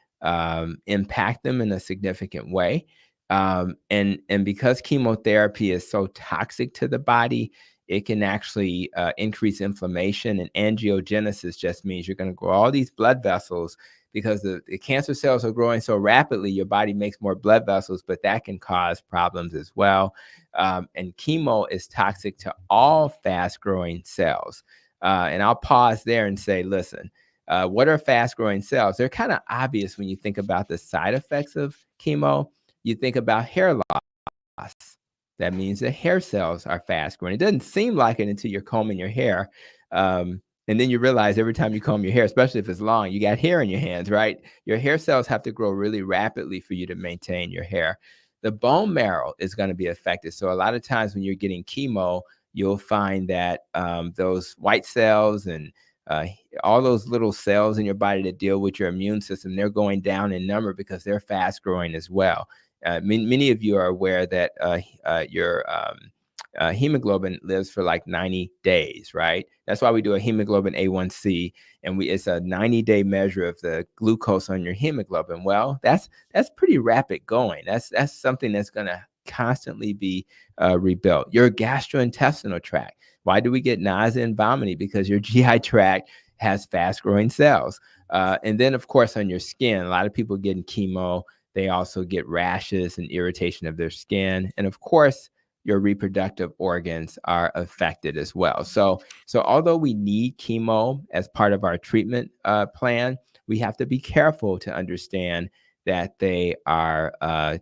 impact them in a significant way. And because chemotherapy is so toxic to the body, it can actually increase inflammation, and angiogenesis just means you're going to grow all these blood vessels because the cancer cells are growing so rapidly, your body makes more blood vessels, but that can cause problems as well. And chemo is toxic to all fast-growing cells. And I'll pause there and say, listen, what are fast-growing cells? They're kind of obvious when you think about the side effects of chemo. You think about hair loss. That means the hair cells are fast-growing. It doesn't seem like it until you're combing your hair. And then you realize every time you comb your hair, especially if it's long, you got hair in your hands, right? Your hair cells have to grow really rapidly for you to maintain your hair. The bone marrow is going to be affected. So a lot of times when you're getting chemo, you'll find that those white cells and all those little cells in your body that deal with your immune system, they're going down in number because they're fast growing as well. Many of you are aware that your hemoglobin lives for like 90 days, right? That's why we do a hemoglobin A1C, and it's a 90-day measure of the glucose on your hemoglobin. Well, that's pretty rapid going. That's something that's going to constantly be rebuilt. Your gastrointestinal tract. Why do we get nausea and vomiting? Because your GI tract has fast-growing cells. And then, of course, on your skin, a lot of people getting chemo, they also get rashes and irritation of their skin. And of course, your reproductive organs are affected as well. So although we need chemo as part of our treatment plan, we have to be careful to understand that they are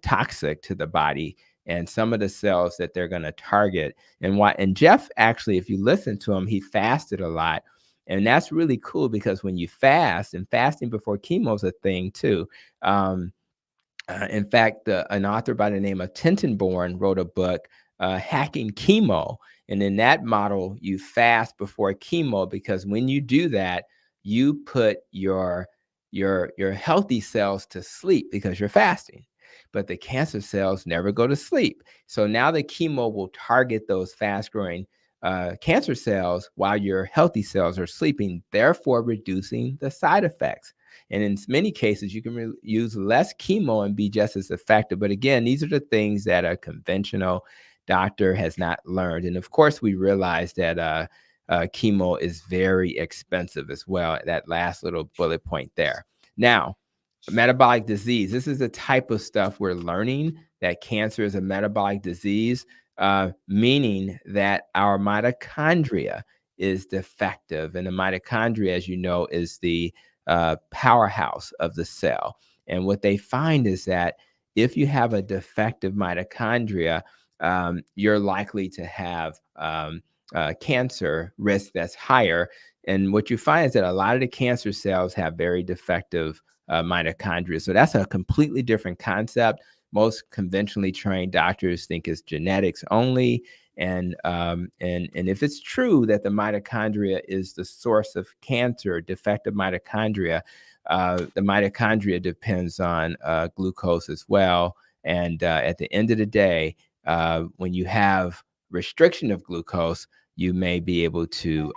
toxic to the body and some of the cells that they're going to target. And Jeff, actually, if you listen to him, he fasted a lot. And that's really cool because when you fast, and fasting before chemo is a thing too. In fact, an author by the name of Tentenborn wrote a book, Hacking Chemo. And in that model, you fast before chemo because when you do that, you put your healthy cells to sleep because you're fasting. But the cancer cells never go to sleep. So now the chemo will target those fast-growing cancer cells while your healthy cells are sleeping, therefore reducing the side effects. And in many cases, you can use less chemo and be just as effective. But again, these are the things that a conventional doctor has not learned. And of course, we realize that chemo is very expensive as well. That last little bullet point there. Now, metabolic disease. This is the type of stuff we're learning, that cancer is a metabolic disease, meaning that our mitochondria is defective. And the mitochondria, as you know, is the powerhouse of the cell. And what they find is that if you have a defective mitochondria, you're likely to have cancer risk that's higher. And what you find is that a lot of the cancer cells have very defective mitochondria. So that's a completely different concept. Most conventionally trained doctors think it's genetics only. And if it's true that the mitochondria is the source of cancer, defective mitochondria, the mitochondria depends on glucose as well. And at the end of the day, when you have restriction of glucose, you may be able to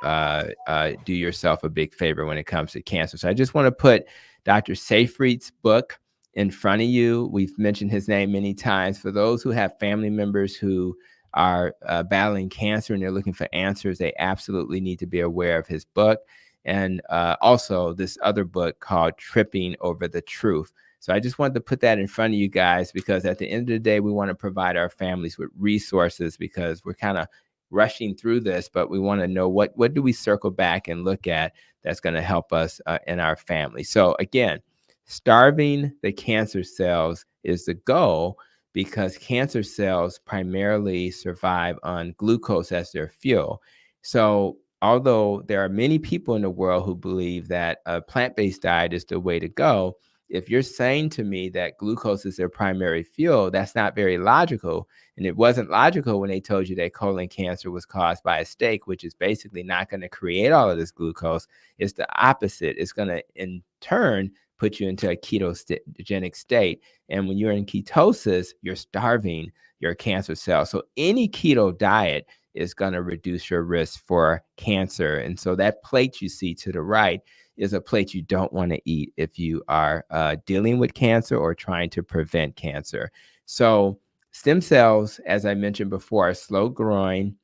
do yourself a big favor when it comes to cancer. So I just want to put Dr. Seyfried's book in front of you. We've mentioned his name many times. For those who have family members who are battling cancer and they're looking for answers, they absolutely need to be aware of his book. And also this other book called Tripping Over the Truth. So I just wanted to put that in front of you guys, because at the end of the day, we want to provide our families with resources, because we're kind of rushing through this, but we want to know what do we circle back and look at that's going to help us in our family. So again, starving the cancer cells is the goal, because cancer cells primarily survive on glucose as their fuel. So although there are many people in the world who believe that a plant-based diet is the way to go, if you're saying to me that glucose is their primary fuel, that's not very logical. And it wasn't logical when they told you that colon cancer was caused by a steak, which is basically not going to create all of this glucose. It's the opposite. It's going to, in turn, put you into a ketogenic state. And when you're in ketosis, you're starving your cancer cells. So any keto diet is going to reduce your risk for cancer. And so that plate you see to the right is a plate you don't want to eat if you are dealing with cancer or trying to prevent cancer. So stem cells, as I mentioned before, are slow growing.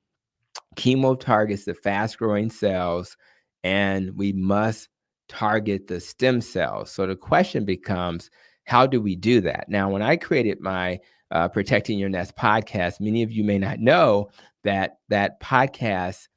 Chemo targets the fast growing cells, and we must target the stem cells. So the question becomes, how do we do that? Now, when I created my Protecting Your Nest podcast, many of you may not know that that podcast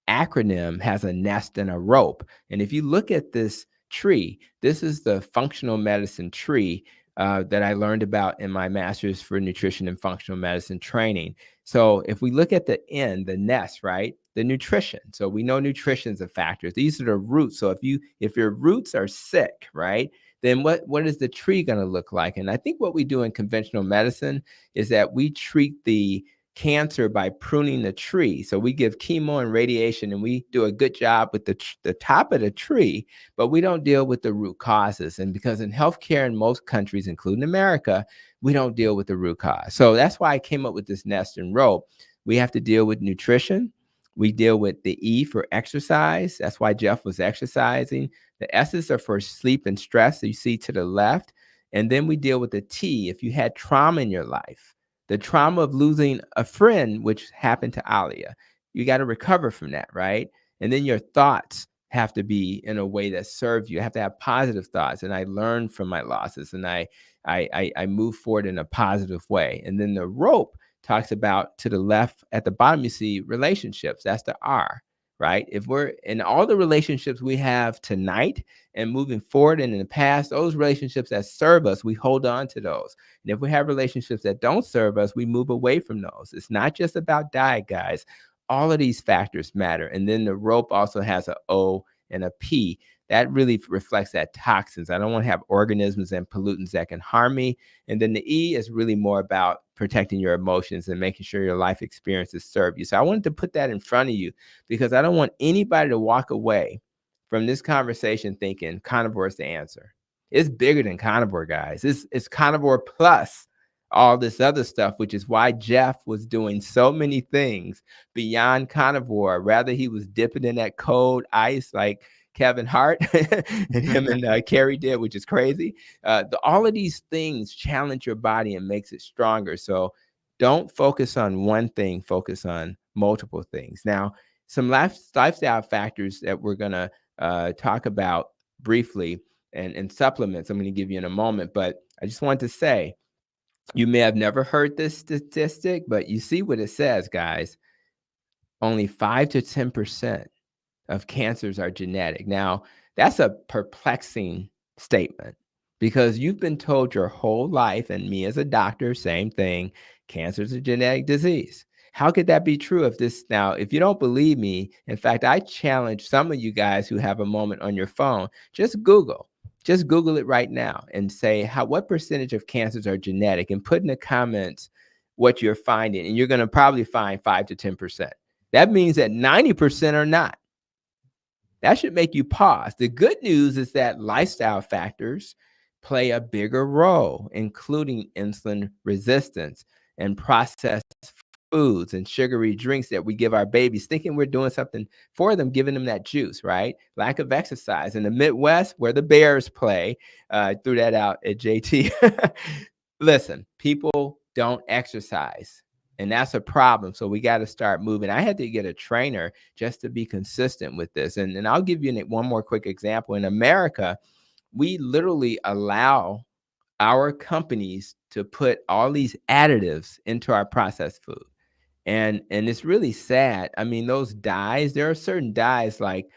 acronym has a nest and a rope. And if you look at this tree, this is the functional medicine tree that I learned about in my master's for nutrition and functional medicine training. So if we look at the end, the nest, right, the nutrition. So we know nutrition is a factor. These are the roots. So if your roots are sick, right, then what is the tree going to look like? And I think what we do in conventional medicine is that we treat the cancer by pruning the tree. So we give chemo and radiation, and we do a good job with the top of the tree, but we don't deal with the root causes. And because in healthcare in most countries, including America, we don't deal with the root cause. So that's why I came up with this nest and rope. We have to deal with nutrition. We deal with the E for exercise. That's why Jeff was exercising. The S's are for sleep and stress, that you see to the left. And then we deal with the T. If you had trauma in your life, the trauma of losing a friend, which happened to Alia, you got to recover from that, right? And then your thoughts have to be in a way that serves you. You have to have positive thoughts. And I learned from my losses, and I move forward in a positive way. And then the rope talks about, to the left at the bottom, you see relationships. That's the R, right? If we're in all the relationships we have tonight and moving forward and in the past, those relationships that serve us, we hold on to those. And if we have relationships that don't serve us, we move away from those. It's not just about diet, guys. All of these factors matter. And then the rope also has an O and a P. That really reflects that toxins. I don't want to have organisms and pollutants that can harm me. And then the E is really more about protecting your emotions and making sure your life experiences serve you. So I wanted to put that in front of you, because I don't want anybody to walk away from this conversation thinking carnivore is the answer. It's bigger than carnivore, guys. It's carnivore plus all this other stuff, which is why Jeff was doing so many things beyond carnivore. Rather, he was dipping in that cold ice like Kevin Hart and him and Carrie did, which is crazy. All of these things challenge your body and makes it stronger. So don't focus on one thing, focus on multiple things. Now, some lifestyle factors that we're going to talk about briefly and supplements I'm going to give you in a moment. But I just want to say, you may have never heard this statistic, but you see what it says, guys. Only 5 to 10% of cancers are genetic. Now, that's a perplexing statement because you've been told your whole life, and me as a doctor, same thing, cancer is a genetic disease. How could that be true if you don't believe me, in fact, I challenge some of you guys who have a moment on your phone, just Google it right now and say what percentage of cancers are genetic, and put in the comments what you're finding. And you're going to probably find 5 to 10%. That means that 90% are not. That should make you pause. The good news is that lifestyle factors play a bigger role, including insulin resistance and processed foods and sugary drinks that we give our babies, thinking we're doing something for them, giving them that juice, right? Lack of exercise. In the Midwest, where the Bears play, threw that out at JT. Listen, people don't exercise. And that's a problem. So we got to start moving. I had to get a trainer just to be consistent with this. And I'll give you one more quick example. In America, we literally allow our companies to put all these additives into our processed food. And it's really sad. I mean, those dyes, there are certain dyes like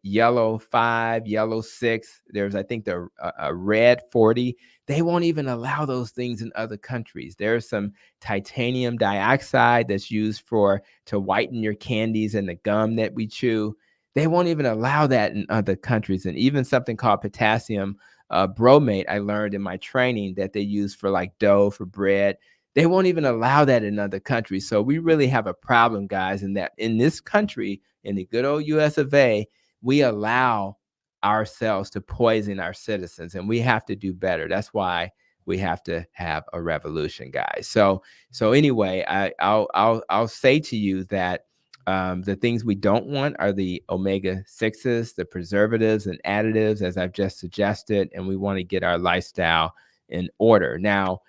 yellow 5, yellow 6. There's, I think, the red 40. They won't even allow those things in other countries. There's some titanium dioxide that's used to whiten your candies and the gum that we chew. They won't even allow that in other countries. And even something called potassium bromate, I learned in my training, that they use for like dough, for bread. They won't even allow that in other countries. So we really have a problem, guys, in that in this country, in the good old US of A, we allow ourselves to poison our citizens, and we have to do better. That's why we have to have a revolution, guys. So anyway, I'll say to you that the things we don't want are the omega-6s, the preservatives and additives, as I've just suggested, and we want to get our lifestyle in order. Now,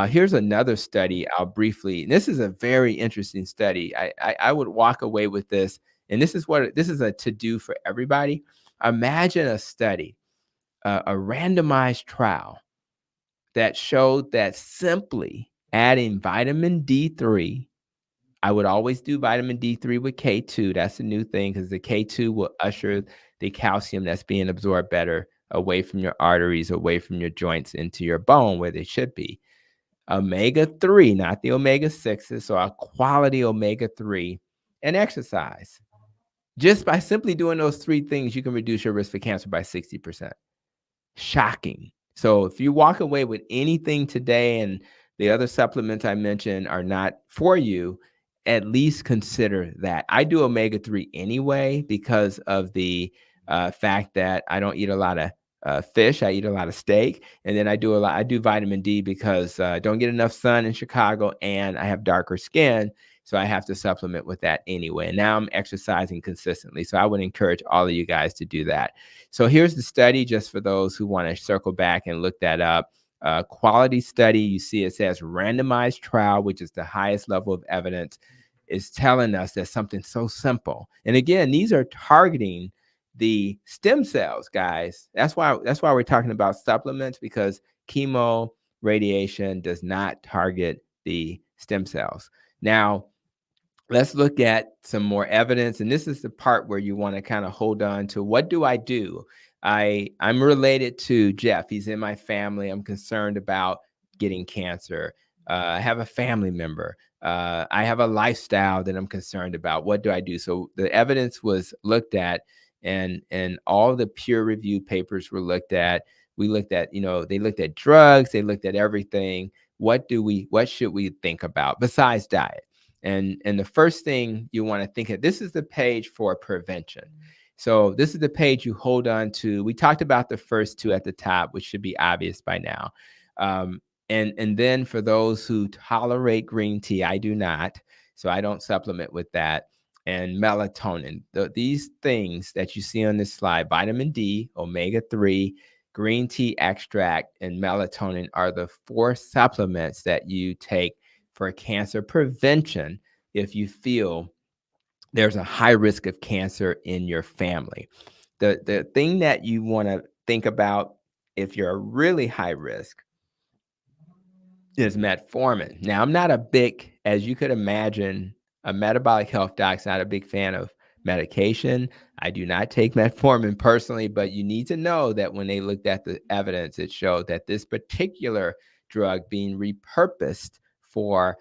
here's another study I'll briefly, and this is a very interesting study. I would walk away with this, and this is a to-do for everybody. Imagine a study, a randomized trial that showed that simply adding vitamin D3, I would always do vitamin D3 with K2. That's a new thing because the K2 will usher the calcium that's being absorbed better away from your arteries, away from your joints into your bone where they should be. Omega-3, not the omega-6s, so a quality omega-3, and exercise. Just by simply doing those 3 things, you can reduce your risk for cancer by 60%. Shocking. So if you walk away with anything today and the other supplements I mentioned are not for you, at least consider that. I do omega-3 anyway because of the fact that I don't eat a lot of fish. I eat a lot of steak. And then I do vitamin D because I don't get enough sun in Chicago and I have darker skin. So I have to supplement with that anyway. And now I'm exercising consistently. So I would encourage all of you guys to do that. So here's the study, just for those who want to circle back and look that up. Quality study, you see it says randomized trial, which is the highest level of evidence, is telling us that something so simple. And again, these are targeting the stem cells, guys. That's why we're talking about supplements, because chemo radiation does not target the stem cells. Now, let's look at some more evidence. And this is the part where you want to kind of hold on to, what do I do? I'm related to Jeff. He's in my family. I'm concerned about getting cancer. I have a family member. I have a lifestyle that I'm concerned about. What do I do? So the evidence was looked at, and all the peer review papers were looked at. We looked at, they looked at drugs. They looked at everything. What should we think about besides diet? And the first thing you want to think of, this is the page for prevention. So this is the page you hold on to. We talked about the first 2 at the top, which should be obvious by now. And then for those who tolerate green tea, I do not, so I don't supplement with that. And melatonin, these things that you see on this slide, vitamin D, omega-3, green tea extract, and melatonin are the 4 supplements that you take for cancer prevention if you feel there's a high risk of cancer in your family. The thing that you want to think about if you're a really high risk is metformin. Now, I'm not a big, as you could imagine, a metabolic health doc's not a big fan of medication. I do not take metformin personally, but you need to know that when they looked at the evidence, it showed that this particular drug being repurposed for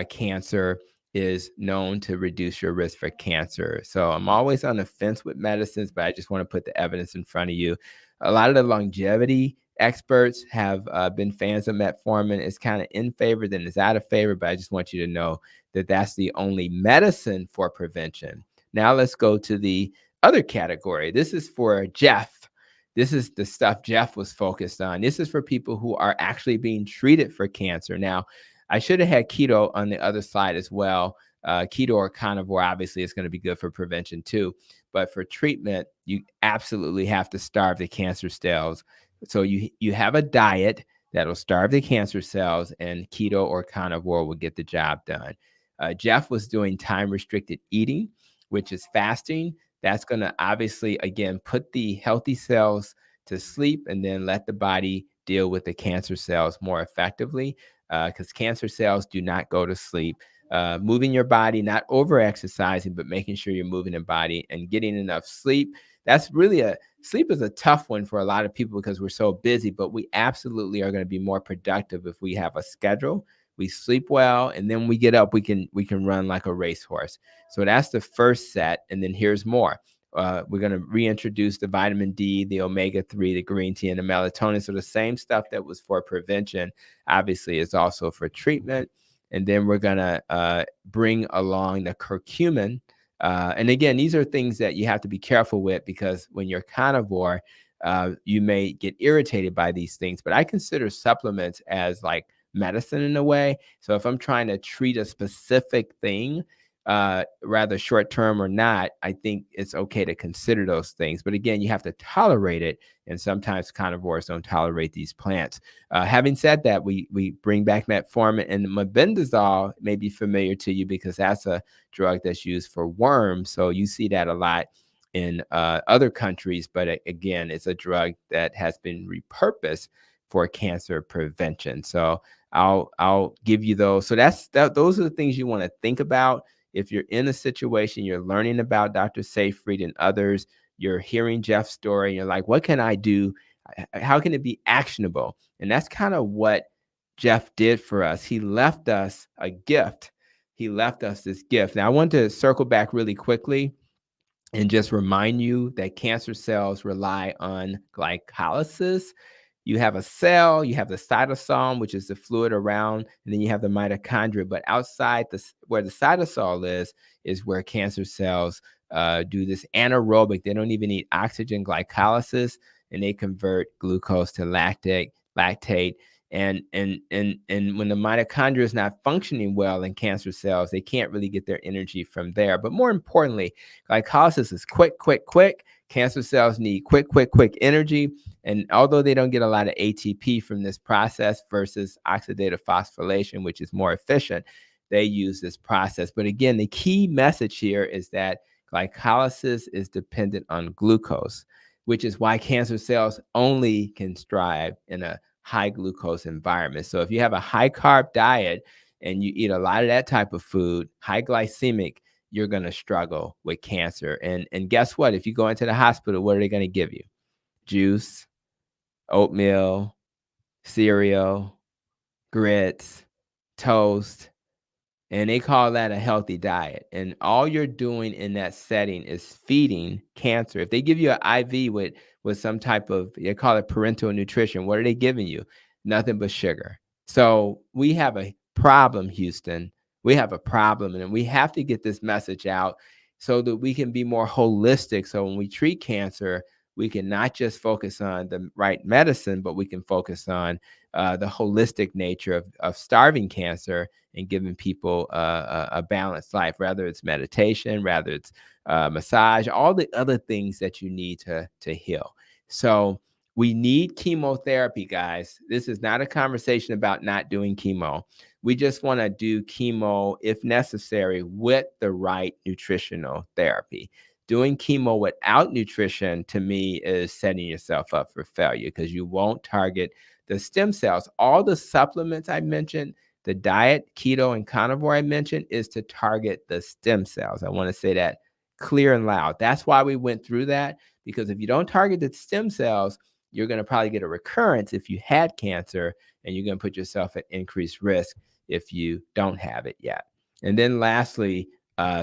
cancer is known to reduce your risk for cancer. So I'm always on the fence with medicines, but I just want to put the evidence in front of you. A lot of the longevity experts have been fans of metformin. It's kind of in favor, then it's out of favor, but I just want you to know that that's the only medicine for prevention. Now let's go to the other category. This is for Jeff. This is the stuff Jeff was focused on. This is for people who are actually being treated for cancer. Now, I should have had keto on the other slide as well. Keto or carnivore, obviously, is going to be good for prevention too. But for treatment, you absolutely have to starve the cancer cells. So you have a diet that'll starve the cancer cells, and keto or carnivore will get the job done. Jeff was doing time-restricted eating, which is fasting. That's going to obviously, again, put the healthy cells to sleep and then let the body deal with the cancer cells more effectively, because cancer cells do not go to sleep. Moving your body, not over-exercising, but making sure you're moving the body and getting enough sleep. That's really sleep is a tough one for a lot of people because we're so busy, but we absolutely are going to be more productive if we have a schedule. We sleep well, and then we get up, we can run like a racehorse. So that's the first set, and then here's more. We're going to reintroduce the vitamin D, the omega-3, the green tea, and the melatonin. So the same stuff that was for prevention, obviously, is also for treatment. And then we're going to bring along the curcumin. And again, these are things that you have to be careful with, because when you're carnivore, you may get irritated by these things. But I consider supplements as like medicine in a way. So if I'm trying to treat a specific thing, rather short term or not, I think it's okay to consider those things. But again, you have to tolerate it. And sometimes carnivores don't tolerate these plants. Having said that, we bring back metformin, and mebendazole may be familiar to you because that's a drug that's used for worms. So you see that a lot in other countries. But again, it's a drug that has been repurposed for cancer prevention. So I'll give you those. So those are the things you want to think about. If you're in a situation, you're learning about Dr. Seyfried and others, you're hearing Jeff's story, and you're like, what can I do? How can it be actionable? And that's kind of what Jeff did for us. He left us a gift. He left us this gift. Now, I want to circle back really quickly and just remind you that cancer cells rely on glycolysis. You have a cell, you have the cytosol, which is the fluid around, and then you have the mitochondria. But outside where the cytosol is where cancer cells do this anaerobic. They don't even need oxygen glycolysis, and they convert glucose to lactate. And when the mitochondria is not functioning well in cancer cells, they can't really get their energy from there. But more importantly, glycolysis is quick. Cancer cells need quick energy. And although they don't get a lot of ATP from this process versus oxidative phosphorylation, which is more efficient, they use this process. But again, the key message here is that glycolysis is dependent on glucose, which is why cancer cells only can thrive in a high glucose environment. So if you have a high carb diet and you eat a lot of that type of food, high glycemic, you're going to struggle with cancer. And guess what? If you go into the hospital, what are they going to give you? Juice, oatmeal, cereal, grits, toast, and they call that a healthy diet. And all you're doing in that setting is feeding cancer. If they give you an IV with some type of, they call it parenteral nutrition, what are they giving you? Nothing but sugar. So we have a problem, Houston. We have a problem, and we have to get this message out so that we can be more holistic. So when we treat cancer, we can not just focus on the right medicine, but we can focus on the holistic nature of starving cancer and giving people a balanced life, whether it's meditation, whether it's massage, all the other things that you need to heal. So we need chemotherapy, guys. This is not a conversation about not doing chemo. We just want to do chemo, if necessary, with the right nutritional therapy. Doing chemo without nutrition, to me, is setting yourself up for failure because you won't target the stem cells. All the supplements I mentioned, the diet, keto, and carnivore I mentioned, is to target the stem cells. I want to say that clear and loud. That's why we went through that, because if you don't target the stem cells, you're going to probably get a recurrence if you had cancer, and you're going to put yourself at increased risk if you don't have it yet. And then lastly,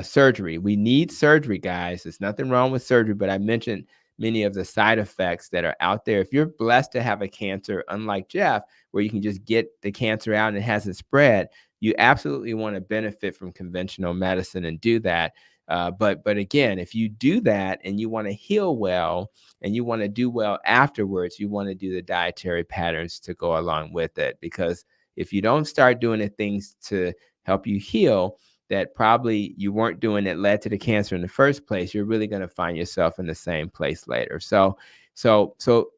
surgery. We need surgery, guys. There's nothing wrong with surgery, but I mentioned many of the side effects that are out there. If you're blessed to have a cancer, unlike Jeff, where you can just get the cancer out and it hasn't spread, you absolutely want to benefit from conventional medicine and do that. But again, if you do that and you want to heal well and you want to do well afterwards, you want to do the dietary patterns to go along with it. Because if you don't start doing the things to help you heal that probably you weren't doing that led to the cancer in the first place, you're really going to find yourself in the same place later. So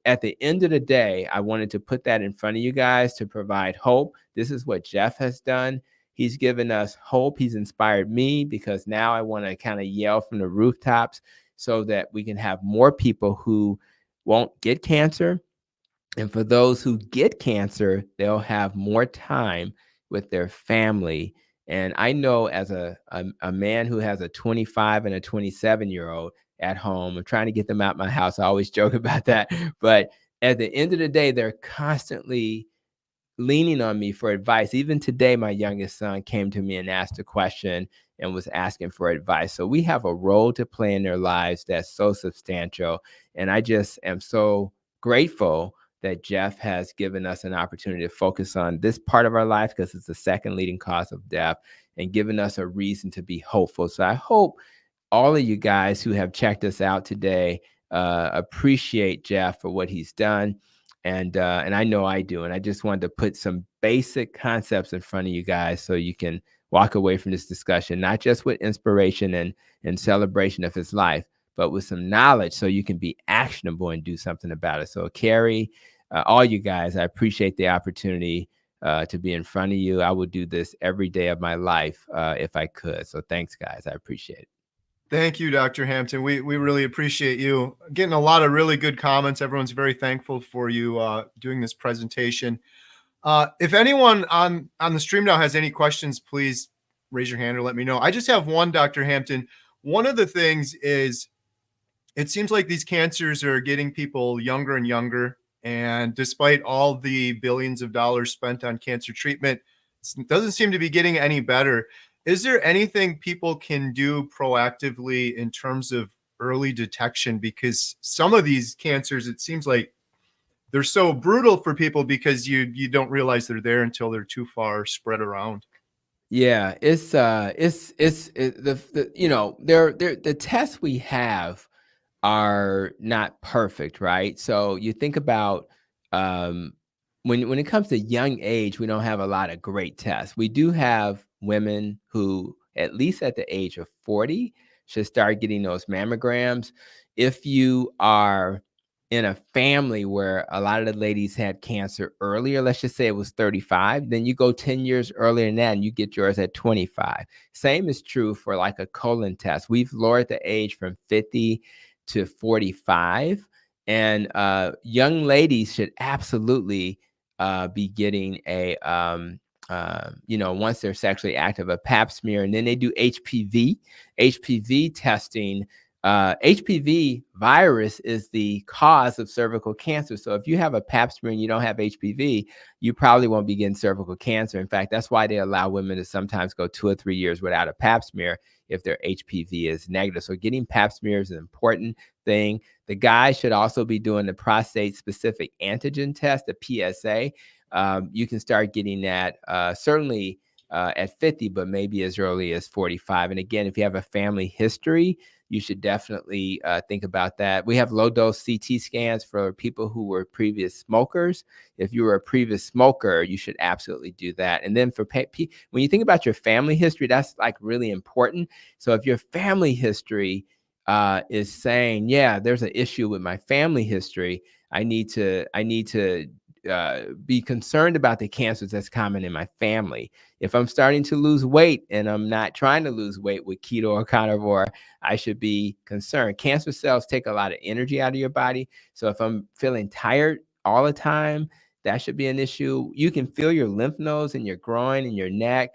at the end of the day, I wanted to put that in front of you guys to provide hope. This is what Jeff has done. He's given us hope. He's inspired me, because now I want to kind of yell from the rooftops so that we can have more people who won't get cancer. And for those who get cancer, they'll have more time with their family. And I know, as a man who has a 25 and a 27-year-old at home, I'm trying to get them out of my house. I always joke about that. But at the end of the day, they're constantly leaning on me for advice. Even today, my youngest son came to me and asked a question and was asking for advice. So we have a role to play in their lives that's so substantial. And I just am so grateful that Jeff has given us an opportunity to focus on this part of our life, because it's the second leading cause of death, and given us a reason to be hopeful. So I hope all of you guys who have checked us out today appreciate Jeff for what he's done. And I know I do. And I just wanted to put some basic concepts in front of you guys so you can walk away from this discussion, not just with inspiration and celebration of his life, but with some knowledge so you can be actionable and do something about it. So Carrie, all you guys, I appreciate the opportunity to be in front of you. I would do this every day of my life if I could. So thanks, guys. I appreciate it. Thank you, Dr. Hampton. We really appreciate you getting a lot of really good comments. Everyone's very thankful for you doing this presentation. If anyone on the stream now has any questions, please raise your hand or let me know. I just have one, Dr. Hampton. One of the things is, it seems like these cancers are getting people younger and younger. And despite all the billions of dollars spent on cancer treatment, it doesn't seem to be getting any better. Is there anything people can do proactively in terms of early detection? Because some of these cancers, it seems like they're so brutal for people because you don't realize they're there until they're too far spread around. Yeah, the tests we have are not perfect, right? So you think about when it comes to young age, we don't have a lot of great tests. We do have women who, at least at the age of 40, should start getting those mammograms. If you are in a family where a lot of the ladies had cancer earlier, let's just say it was 35, then you go 10 years earlier than that and you get yours at 25. Same is true for like a colon test. We've lowered the age from 50 to 45, and young ladies should absolutely be getting a once they're sexually active, a pap smear, and then they do HPV testing. HPV virus is the cause of cervical cancer. So if you have a pap smear and you don't have HPV, you probably won't be getting cervical cancer. In fact, that's why they allow women to sometimes go 2 or 3 years without a pap smear if their HPV is negative. So getting pap smears is an important thing. The guys should also be doing the prostate specific antigen test, the PSA. You can start getting that certainly at 50, but maybe as early as 45. And again, if you have a family history, you should definitely think about that. We have low dose CT scans for people who were previous smokers. If you were a previous smoker, you should absolutely do that. And then for when you think about your family history, that's like really important. So if your family history is saying, yeah, there's an issue with my family history, I need to be concerned about the cancers that's common in my family. If I'm starting to lose weight and I'm not trying to lose weight with keto or carnivore, I should be concerned. Cancer cells take a lot of energy out of your body. So if I'm feeling tired all the time, that should be an issue. You can feel your lymph nodes in your groin and your neck.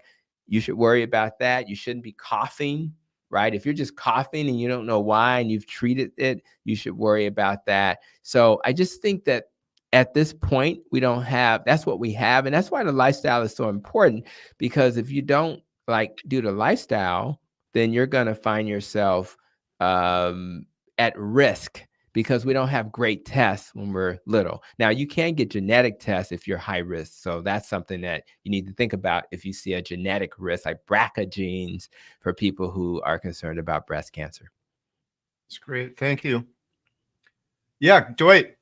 You should worry about that. You shouldn't be coughing, right? If you're just coughing and you don't know why and you've treated it, you should worry about that. So I just think that at this point, we don't have, that's what we have. And that's why the lifestyle is so important, because if you don't like do the lifestyle, then you're going to find yourself at risk, because we don't have great tests when we're little. Now, you can get genetic tests if you're high risk. So that's something that you need to think about if you see a genetic risk, like BRCA genes, for people who are concerned about breast cancer. That's great. Thank you. Yeah, Dwight.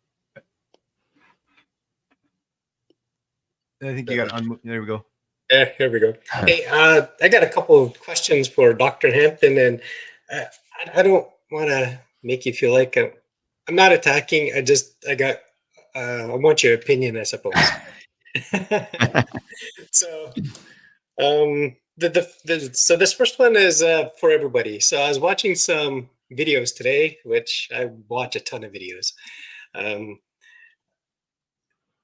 I think you got to there we go. Yeah, here we go. Hey, I got a couple of questions for Dr. Hampton, and I don't want to make you feel like I'm not attacking. I want your opinion, I suppose. So, so this first one is for everybody. So I was watching some videos today, which I watch a ton of videos.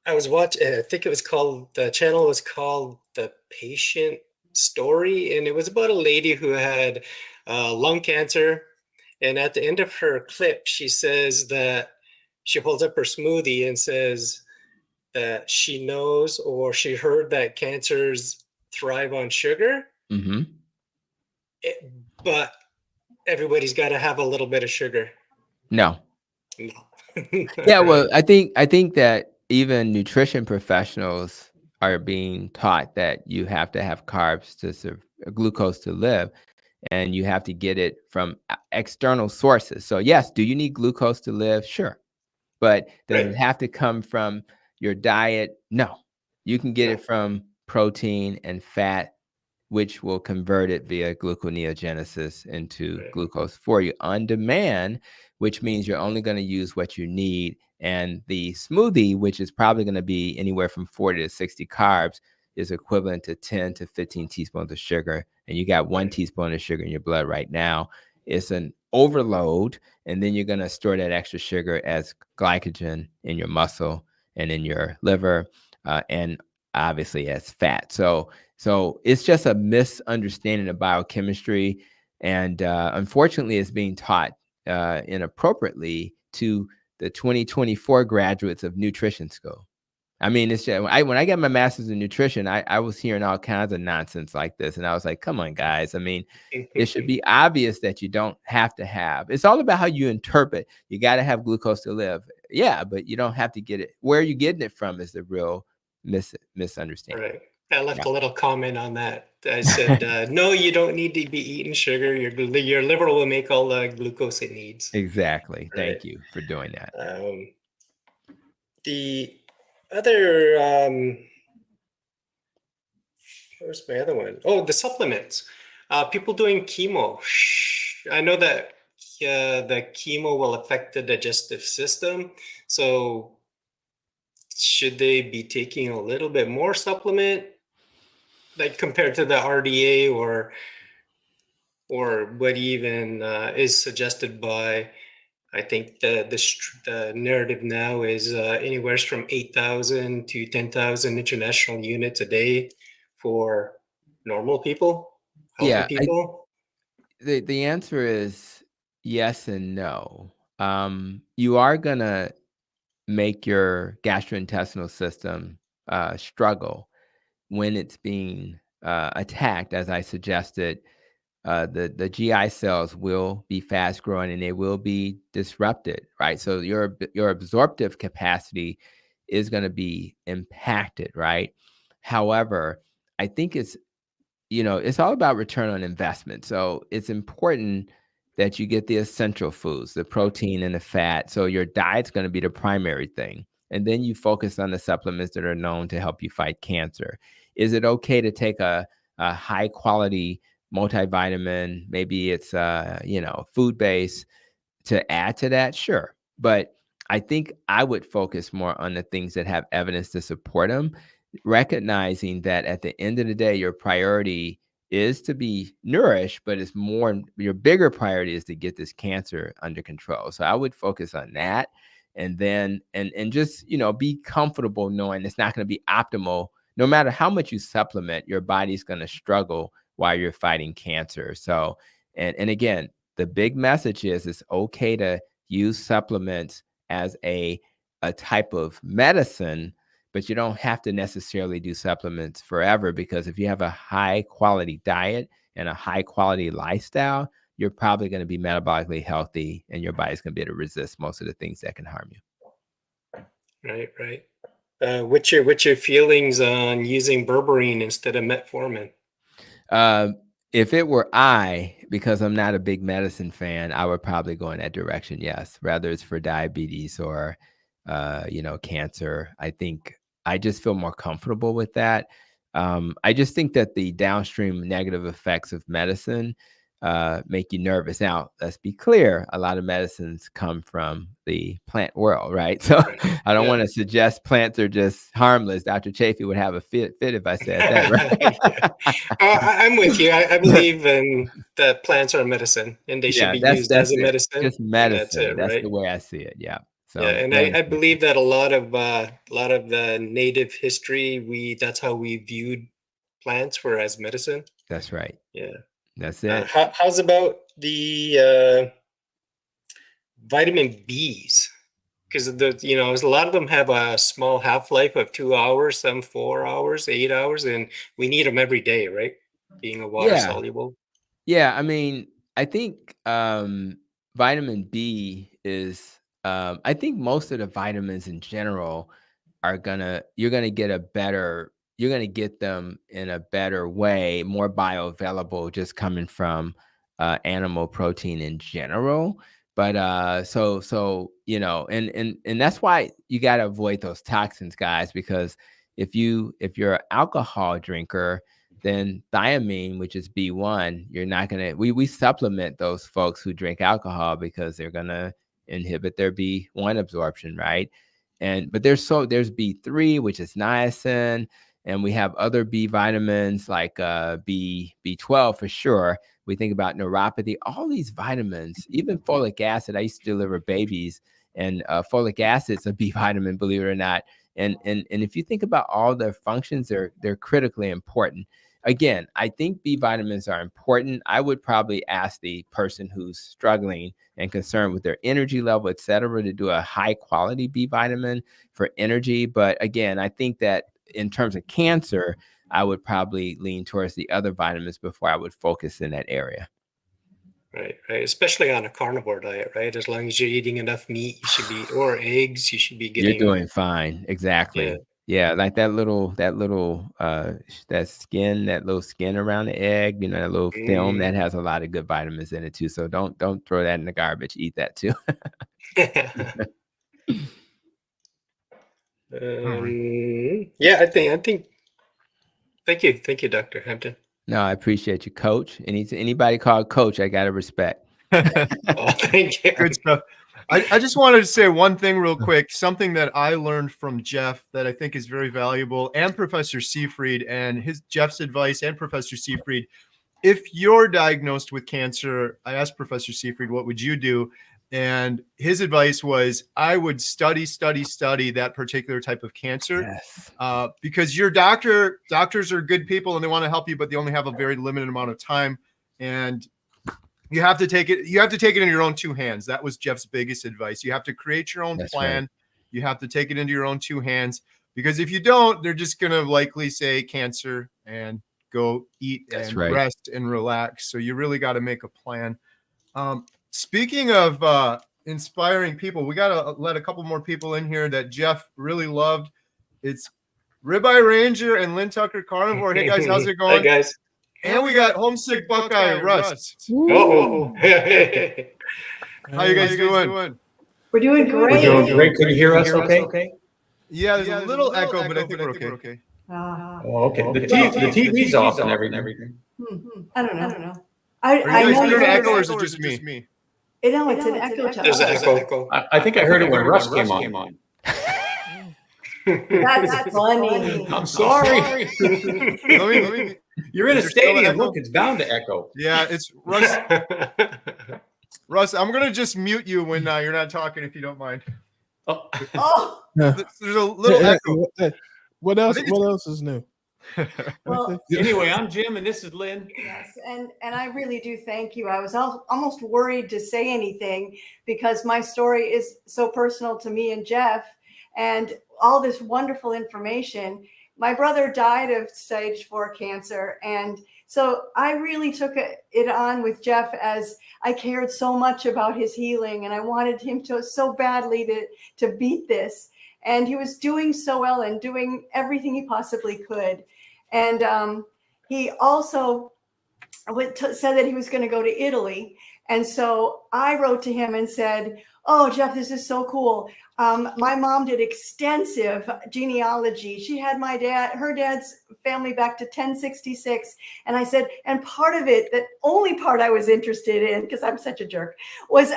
I was watching, I think the channel was called The Patient Story, and it was about a lady who had lung cancer. And at the end of her clip, she says that she holds up her smoothie and says that she knows, or she heard, that cancers thrive on sugar. Mm-hmm. But everybody's got to have a little bit of sugar. No. Yeah, well, I think that even nutrition professionals are being taught that you have to have carbs to serve glucose to live, and you have to get it from external sources. So yes, do you need glucose to live? Sure. But does it have to come from your diet? No. You can get it from protein and fat, which will convert it via gluconeogenesis into glucose for you on demand, which means you're only going to use what you need. And the smoothie, which is probably going to be anywhere from 40 to 60 carbs, is equivalent to 10 to 15 teaspoons of sugar. And you got 1 teaspoon of sugar in your blood right now. It's an overload. And then you're going to store that extra sugar as glycogen in your muscle and in your liver, and obviously as fat. So it's just a misunderstanding of biochemistry. And unfortunately, it's being taught inappropriately to the 2024 graduates of nutrition school. I mean, it's just, when I got my master's in nutrition, I was hearing all kinds of nonsense like this. And I was like, come on, guys. I mean, it should be obvious that you don't have to have. It's all about how you interpret. You got to have glucose to live. Yeah, but you don't have to get it. Where you're getting it from is the real misunderstanding. Right. I left a little comment on that. I said, no, you don't need to be eating sugar. Your liver will make all the glucose it needs. Exactly. Right. Thank you for doing that. The other, where's my other one? Oh, the supplements. People doing chemo. I know that the chemo will affect the digestive system. So should they be taking a little bit more supplement, like compared to the RDA or what even is suggested by, I think the narrative now is anywhere from 8,000 to 10,000 international units a day for normal people, healthy people? The answer is yes and no. You are going to make your gastrointestinal system struggle when it's being attacked. As I suggested, the GI cells will be fast growing and they will be disrupted, right? So your absorptive capacity is going to be impacted, right? However, I think it's all about return on investment. So it's important that you get the essential foods, the protein and the fat. So your diet's going to be the primary thing. And then you focus on the supplements that are known to help you fight cancer. Is it okay to take a high quality multivitamin? Maybe it's, food-based to add to that? Sure. But I think I would focus more on the things that have evidence to support them, recognizing that at the end of the day, your priority is to be nourished, but it's more, your bigger priority is to get this cancer under control. So I would focus on that, and then and just be comfortable knowing it's not going to be optimal. No matter how much you supplement, your body's going to struggle while you're fighting cancer. So and again, the big message is it's okay to use supplements as a type of medicine, but you don't have to necessarily do supplements forever, because if you have a high quality diet and a high quality lifestyle, you're probably going to be metabolically healthy, and your body's going to be able to resist most of the things that can harm you. Right. What's your feelings on using berberine instead of metformin? If it were because I'm not a big medicine fan, I would probably go in that direction. Yes. Whether it's for diabetes or, cancer. I think I just feel more comfortable with that. I just think that the downstream negative effects of medicine make you nervous. Now, let's be clear. A lot of medicines come from the plant world, right? So I don't want to suggest plants are just harmless. Dr. Chafee would have a fit if I said that, right? I'm with you. I believe that plants are medicine, and they should be used as a medicine. Just medicine. That's it, That's right? the way I see it. Yeah. So yeah, and I believe that a lot of the native history, that's how we viewed plants were as medicine. That's right. Yeah. That's it. How's about the vitamin Bs? Because a lot of them have a small half-life of 2 hours, some 4 hours, 8 hours, and we need them every day, right? Being a water soluble. Yeah, I mean, I think vitamin B is. I think most of the vitamins in general you're gonna get them in a better way, more bioavailable, just coming from animal protein in general. But and that's why you got to avoid those toxins, guys, because if you're an alcohol drinker, then thiamine, which is B1, you're not gonna. We supplement those folks who drink alcohol because they're gonna inhibit their B1 absorption, right? But there's B3, which is niacin, and we have other B vitamins like B12 for sure. We think about neuropathy, all these vitamins, even folic acid. I used to deliver babies, and folic acid's a B vitamin, believe it or not. And if you think about all their functions, they're critically important. Again, I think B vitamins are important. I would probably ask the person who's struggling and concerned with their energy level, et cetera, to do a high quality B vitamin for energy. But again, I think that in terms of cancer, I would probably lean towards the other vitamins before I would focus in that area. Right. Especially on a carnivore diet, right? As long as you're eating enough meat, or eggs, you should be getting. You're doing fine. Exactly. Yeah, like that little skin around the egg, that little film that has a lot of good vitamins in it too. So don't throw that in the garbage. Eat that too. I think. Thank you, Dr. Hampton. No, I appreciate you, Coach. Anybody called Coach, I gotta respect. Thank you. Good stuff. I just wanted to say one thing real quick, something that I learned from Jeff that I think is very valuable, and Professor Seyfried, and Jeff's advice, and Professor Seyfried. If you're diagnosed with cancer, I asked Professor Seyfried, what would you do? And his advice was, I would study that particular type of cancer. Yes. Because your doctors are good people and they want to help you, but they only have a very limited amount of time. And you have to take it in your own two hands. That was Jeff's biggest advice. You have to create your own plan. Right. You have to take it into your own two hands, because if you don't, they're just going to likely say cancer and go eat and rest and relax. So you really got to make a plan. Speaking of inspiring people, we got to let a couple more people in here that Jeff really loved. It's Ribeye Ranger and Lynn Tucker Carnivore. Hey guys, how's it going? Hey guys. And we got homesick Buckeye Russ. Oh. How you guys doing? We're doing great. We're doing great. Can you hear us okay? Yeah, there's a little echo, but I think we're okay. Oh, okay. The TV's off and everything. I don't know. Are you guys know hearing you're- echo or is it just me? No, it's an echo to There's an us. echo. I think I heard it when Russ came on. That's funny. I'm sorry. Let me. You're in a Is there still an stadium. echo? Look, it's bound to echo. Yeah, it's Russ. Russ, I'm gonna just mute you when you're not talking, if you don't mind. Oh. Oh, There's a little echo. What else? I think it's- What else is new? well, Anyway, I'm Jim and this is Lynn. yes, and I really do thank you. I was almost worried to say anything because my story is so personal to me and Jeff, and all this wonderful information. My brother died of stage 4 cancer, and so I really took it on with Jeff as I cared so much about his healing, and I wanted him to so badly to beat this. And he was doing so well and doing everything he possibly could. And he also said that he was going to go to Italy. And so I wrote to him and said, "Oh, Jeff, this is so cool. My mom did extensive genealogy. She had her dad's family back to 1066. And I said, and part of it, the only part I was interested in, because I'm such a jerk, was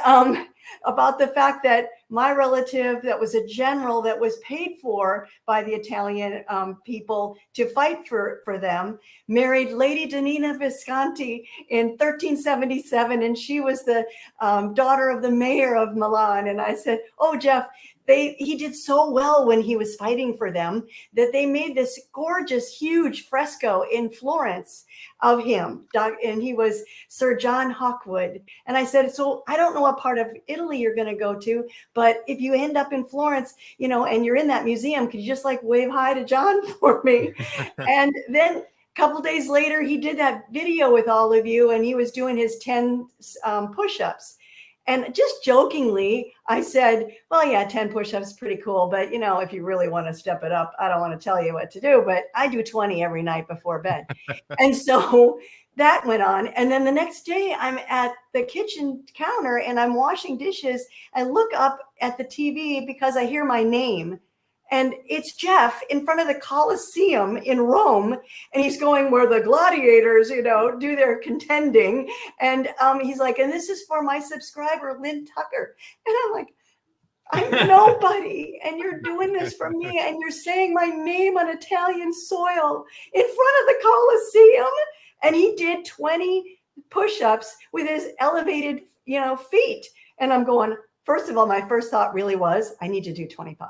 about the fact that my relative that was a general that was paid for by the Italian people to fight for them married Lady Donina Visconti in 1377. And she was the daughter of the mayor of Milan. And I said, oh, Jeff, he did so well when he was fighting for them that they made this gorgeous, huge fresco in Florence of him. And he was Sir John Hawkwood. And I said, so I don't know what part of Italy you're going to go to, but if you end up in Florence, and you're in that museum, could you just wave hi to John for me? And then a couple days later, he did that video with all of you, and he was doing his 10 push-ups. And just jokingly, I said, well, yeah, 10 push-ups is pretty cool. But, if you really want to step it up, I don't want to tell you what to do. But I do 20 every night before bed. And so that went on. And then the next day, I'm at the kitchen counter and I'm washing dishes. I look up at the TV because I hear my name. And it's Jeff in front of the Colosseum in Rome. And he's going where the gladiators, do their contending. And he's like, and this is for my subscriber, Lynn Tucker. And I'm like, I'm nobody. And you're doing this for me. And you're saying my name on Italian soil in front of the Colosseum. And he did 20 push-ups with his elevated, feet. And I'm going, first of all, my first thought really was, I need to do 25.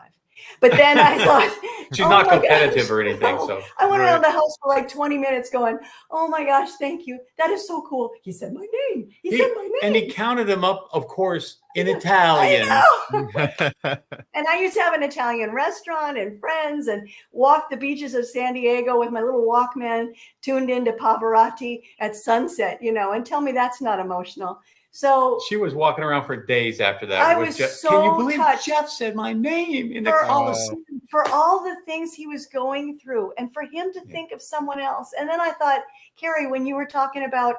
But then I thought, she's not competitive or anything. So I went around the house for 20 minutes going, oh my gosh, thank you. That is so cool. He said my name. He said my name. And he counted them up, of course, in Italian. And I used to have an Italian restaurant and friends and walk the beaches of San Diego with my little Walkman tuned into Pavarotti at sunset, and tell me that's not emotional. So she was walking around for days after that. I was so Can you believe touched. Jeff said my name in the Coliseum? For all the things he was going through and for him to think of someone else. And then I thought, Carrie, when you were talking about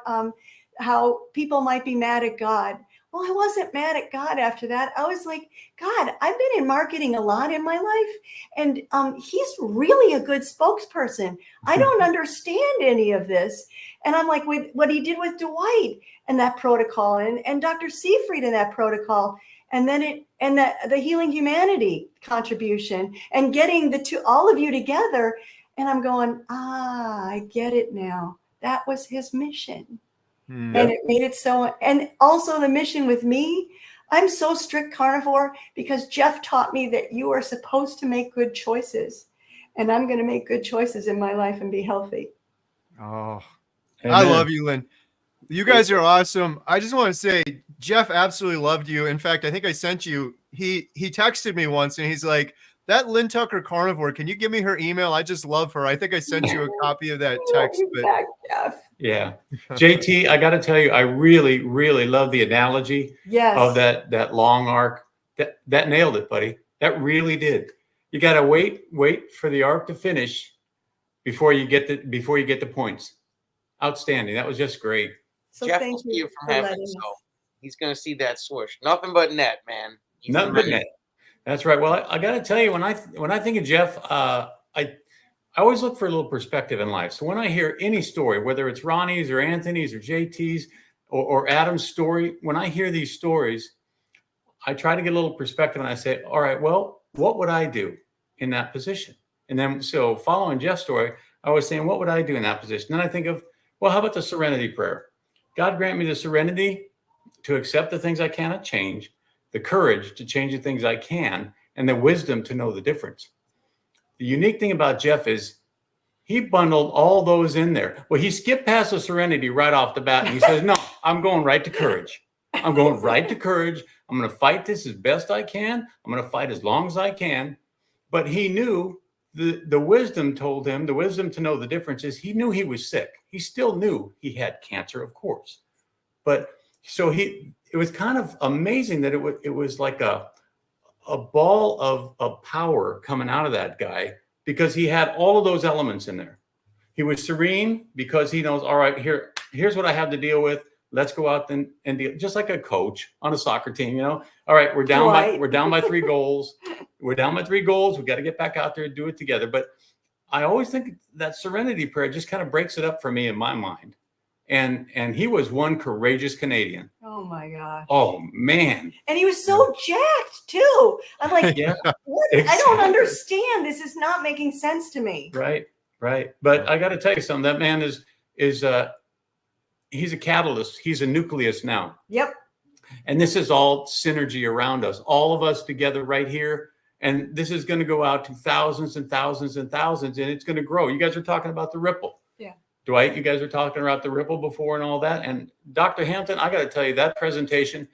how people might be mad at God. Well, I wasn't mad at God after that. I was like, God, I've been in marketing a lot in my life. And he's really a good spokesperson. I don't understand any of this. And I'm like, with what he did with Dwight and that protocol and Dr. Seyfried and that protocol. And then the Healing Humanity contribution and getting all of you together. And I'm going, I get it now. That was his mission. And it made it so, and also the mission with me, I'm so strict carnivore because Jeff taught me that you are supposed to make good choices. And I'm going to make good choices in my life and be healthy. Oh, Amen. I love you, Lynn. You guys are awesome. I just want to say, Jeff absolutely loved you. In fact, I think I sent you, he texted me once and he's like, that Lynn Tucker Carnivore, can you give me her email? I just love her. I think I sent you a copy of that text. But Back, Jeff. Yeah. JT, I got to tell you, I really, really love the analogy of that long arc. That nailed it, buddy. That really did. You got to wait for the arc to finish before you get the points. outstanding. That was just great. So Jeff thank will see you you from for heaven, letting so us. he's gonna see that swoosh. Nothing but net, man. He's Nothing but net. That's right. Well, I got to tell you, when I think of Jeff, I always look for a little perspective in life. So when I hear any story, whether it's Ronnie's or Anthony's or JT's or Adam's story, when I hear these stories, I try to get a little perspective and I say, all right, well, what would I do in that position? And then, so following Jeff's story, I was saying, what would I do in that position? Then I think of, well, how about the serenity prayer? God grant me the serenity to accept the things I cannot change, the courage to change the things I can, and the wisdom to know the difference. The unique thing about Jeff is he bundled all those in there. Well, he skipped past the serenity right off the bat. And he says, no, I'm going right to courage. I'm going right to courage. I'm going to fight this as best I can. I'm going to fight as long as I can. But he knew the wisdom told him, the wisdom to know the difference is he knew he was sick. He still knew he had cancer, of course. But so it was kind of amazing that it was like a ball of power coming out of that guy, because he had all of those elements in there. He was serene because he knows, all right, here's what I have to deal with. Let's go out and deal, just like a coach on a soccer team, you know. All right, we're down by 3 goals. We're down by 3 goals. We got to get back out there and do it together. But I always think that serenity prayer just kind of breaks it up for me in my mind. And he was one courageous Canadian. Oh my gosh. Oh man. And he was so jacked too. I'm like, yeah, what? exactly. I don't understand. This is not making sense to me. Right. But I got to tell you something. That man is he's a catalyst. He's a nucleus now. Yep. And this is all synergy around us, all of us together right here. And this is going to go out to thousands and thousands and thousands, and it's going to grow. You guys are talking about the ripple. Yeah. Dwight, you guys were talking about the ripple before and all that. And Dr. Hampton, I got to tell you, that presentation,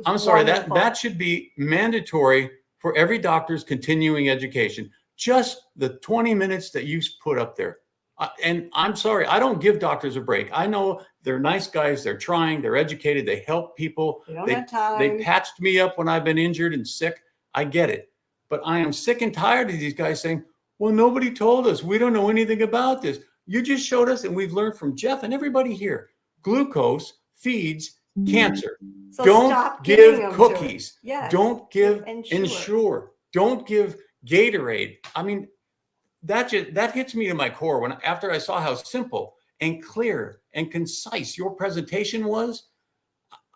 I'm sorry, that should be mandatory for every doctor's continuing education. Just the 20 minutes that you put up there. And I'm sorry, I don't give doctors a break. I know they're nice guys. They're trying. They're educated. They help people. They don't have time. They patched me up when I've been injured and sick. I get it. But I am sick and tired of these guys saying, well, nobody told us. We don't know anything about this. You just showed us, and we've learned from Jeff and everybody here. Glucose feeds cancer. So don't give cookies. Yes. Don't give Ensure. Don't give Gatorade. I mean, that hits me to my core after I saw how simple and clear and concise your presentation was.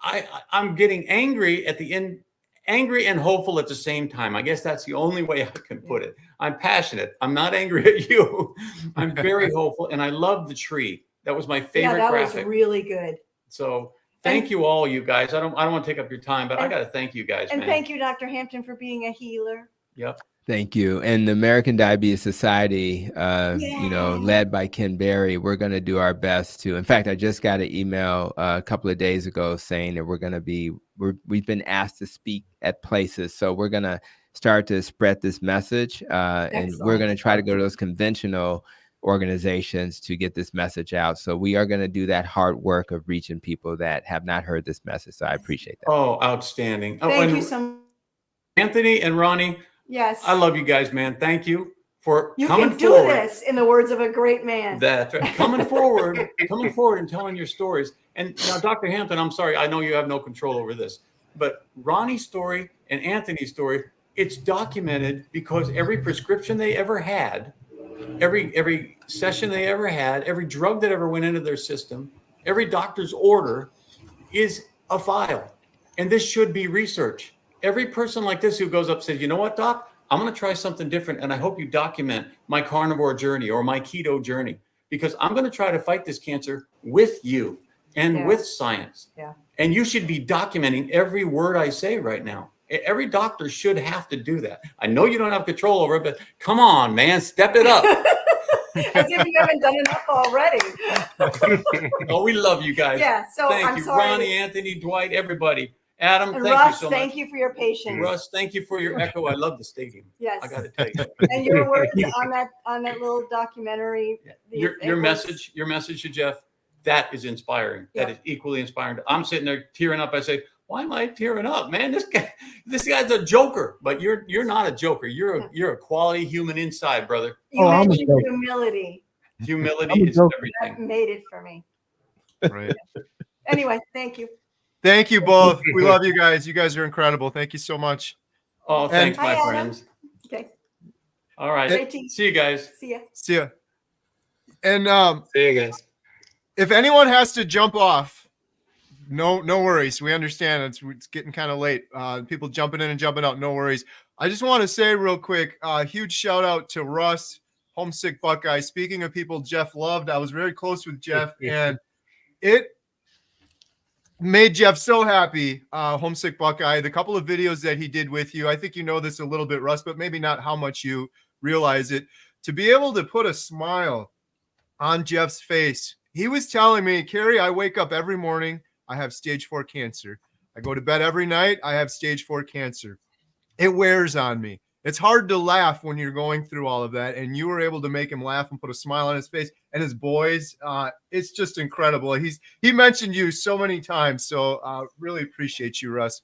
I'm getting angry at the end. Angry and hopeful at the same time. I guess that's the only way I can put it. I'm passionate. I'm not angry at you. I'm very hopeful, and I love the tree. That was my favorite graphic. That was really good. So thank you all, you guys. I don't want to take up your time, but I got to thank you guys. And thank you, Dr. Hampton, for being a healer. Yep. Thank you. And the American Diabetes Society, led by Ken Berry, we're going to do our best to. In fact, I just got an email a couple of days ago saying that we've been asked to speak at places. So we're going to start to spread this message, and we're going to try to go to those conventional organizations to get this message out. So we are going to do that hard work of reaching people that have not heard this message. So I appreciate that. Oh, outstanding. Thank you so much. Anthony and Ronnie. Yes. I love you guys, man. Thank you for coming forward. You can do this, in the words of a great man. That's right. Coming forward and telling your stories. And now, Dr. Hampton, I'm sorry, I know you have no control over this, but Ronnie's story and Anthony's story, it's documented because every prescription they ever had, every session they ever had, every drug that ever went into their system, every doctor's order is a file. And this should be research. Every person like this who goes up and says, you know what, doc, I'm going to try something different. And I hope you document my carnivore journey or my keto journey, because I'm going to try to fight this cancer with you and with science. Yeah. And you should be documenting every word I say right now. Every doctor should have to do that. I know you don't have control over it, but come on, man, step it up. As if you haven't done enough already. Oh, we love you guys. Yeah. So thank you, Ronnie, Anthony, Dwight, everybody. Adam, and thank Russ, you so much. Thank you for your patience. Russ, thank you for your echo. I love the stadium. Yes. I got to tell you. And your words on that little documentary. Your message to Jeff, that is inspiring. Yeah. That is equally inspiring. I'm sitting there tearing up. I say, why am I tearing up, man? This guy's a joker, but you're not a joker. You're a quality human inside, brother. You mentioned humility. Humility is everything. That made it for me. Right. Anyway, thank you. Thank you both. We love you guys. You guys are incredible. Thank you so much. Oh, thanks, Hi, my Adam. friends. Okay. All right. JT. See you guys. See ya. See ya. And See you guys. if anyone has to jump off, no worries. We understand it's getting kind of late. People jumping in and jumping out, no worries. I just want to say real quick, huge shout out to Russ, Homesick Buckeye. Speaking of people Jeff loved, I was very close with Jeff, and it made Jeff so happy. Homesick Buckeye, the couple of videos that he did with you, I think you know this a little bit, Russ, but maybe not how much you realize it. To be able to put a smile on Jeff's face, he was telling me, Carrie, I wake up every morning, I have stage 4 cancer. I go to bed every night, I have stage 4 cancer. It wears on me. It's hard to laugh when you're going through all of that, and you were able to make him laugh and put a smile on his face. And his boys, it's just incredible. He mentioned you so many times, so really appreciate you, Russ.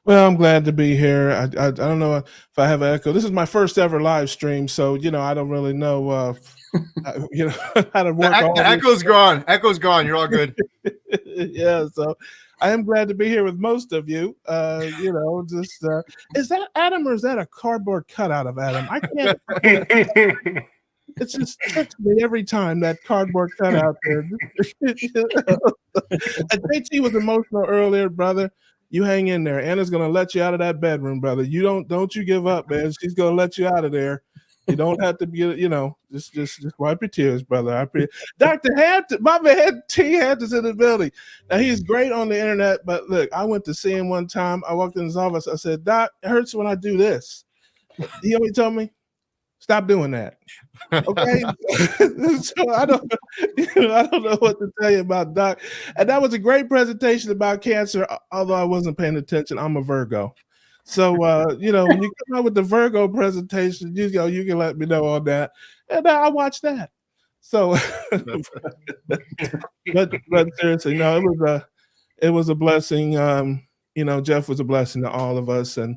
Well, I'm glad to be here. I don't know if I have an echo. This is my first ever live stream, so I don't really know how to work. The echo's gone. Echo's gone. You're all good. Yeah, so I am glad to be here with most of you. Is that Adam or is that a cardboard cutout of Adam? I can't. It's just hits me every time that cardboard cutout there. JT was emotional earlier, brother. You hang in there. Anna's gonna let you out of that bedroom, brother. You don't you give up, man. She's gonna let you out of there. You don't have to be, just wipe your tears, brother. I appreciate Dr. Hampton, my man T. Hampton's in the building. Now he's great on the internet, but look, I went to see him one time. I walked in his office. I said, Doc, it hurts when I do this. He always told me, stop doing that. Okay. So I don't know what to tell you about Doc. And that was a great presentation about cancer, although I wasn't paying attention. I'm a Virgo. So when you come out with the Virgo presentation, you can let me know on that. And I watched that. So but seriously, no, it was a blessing. Jeff was a blessing to all of us. And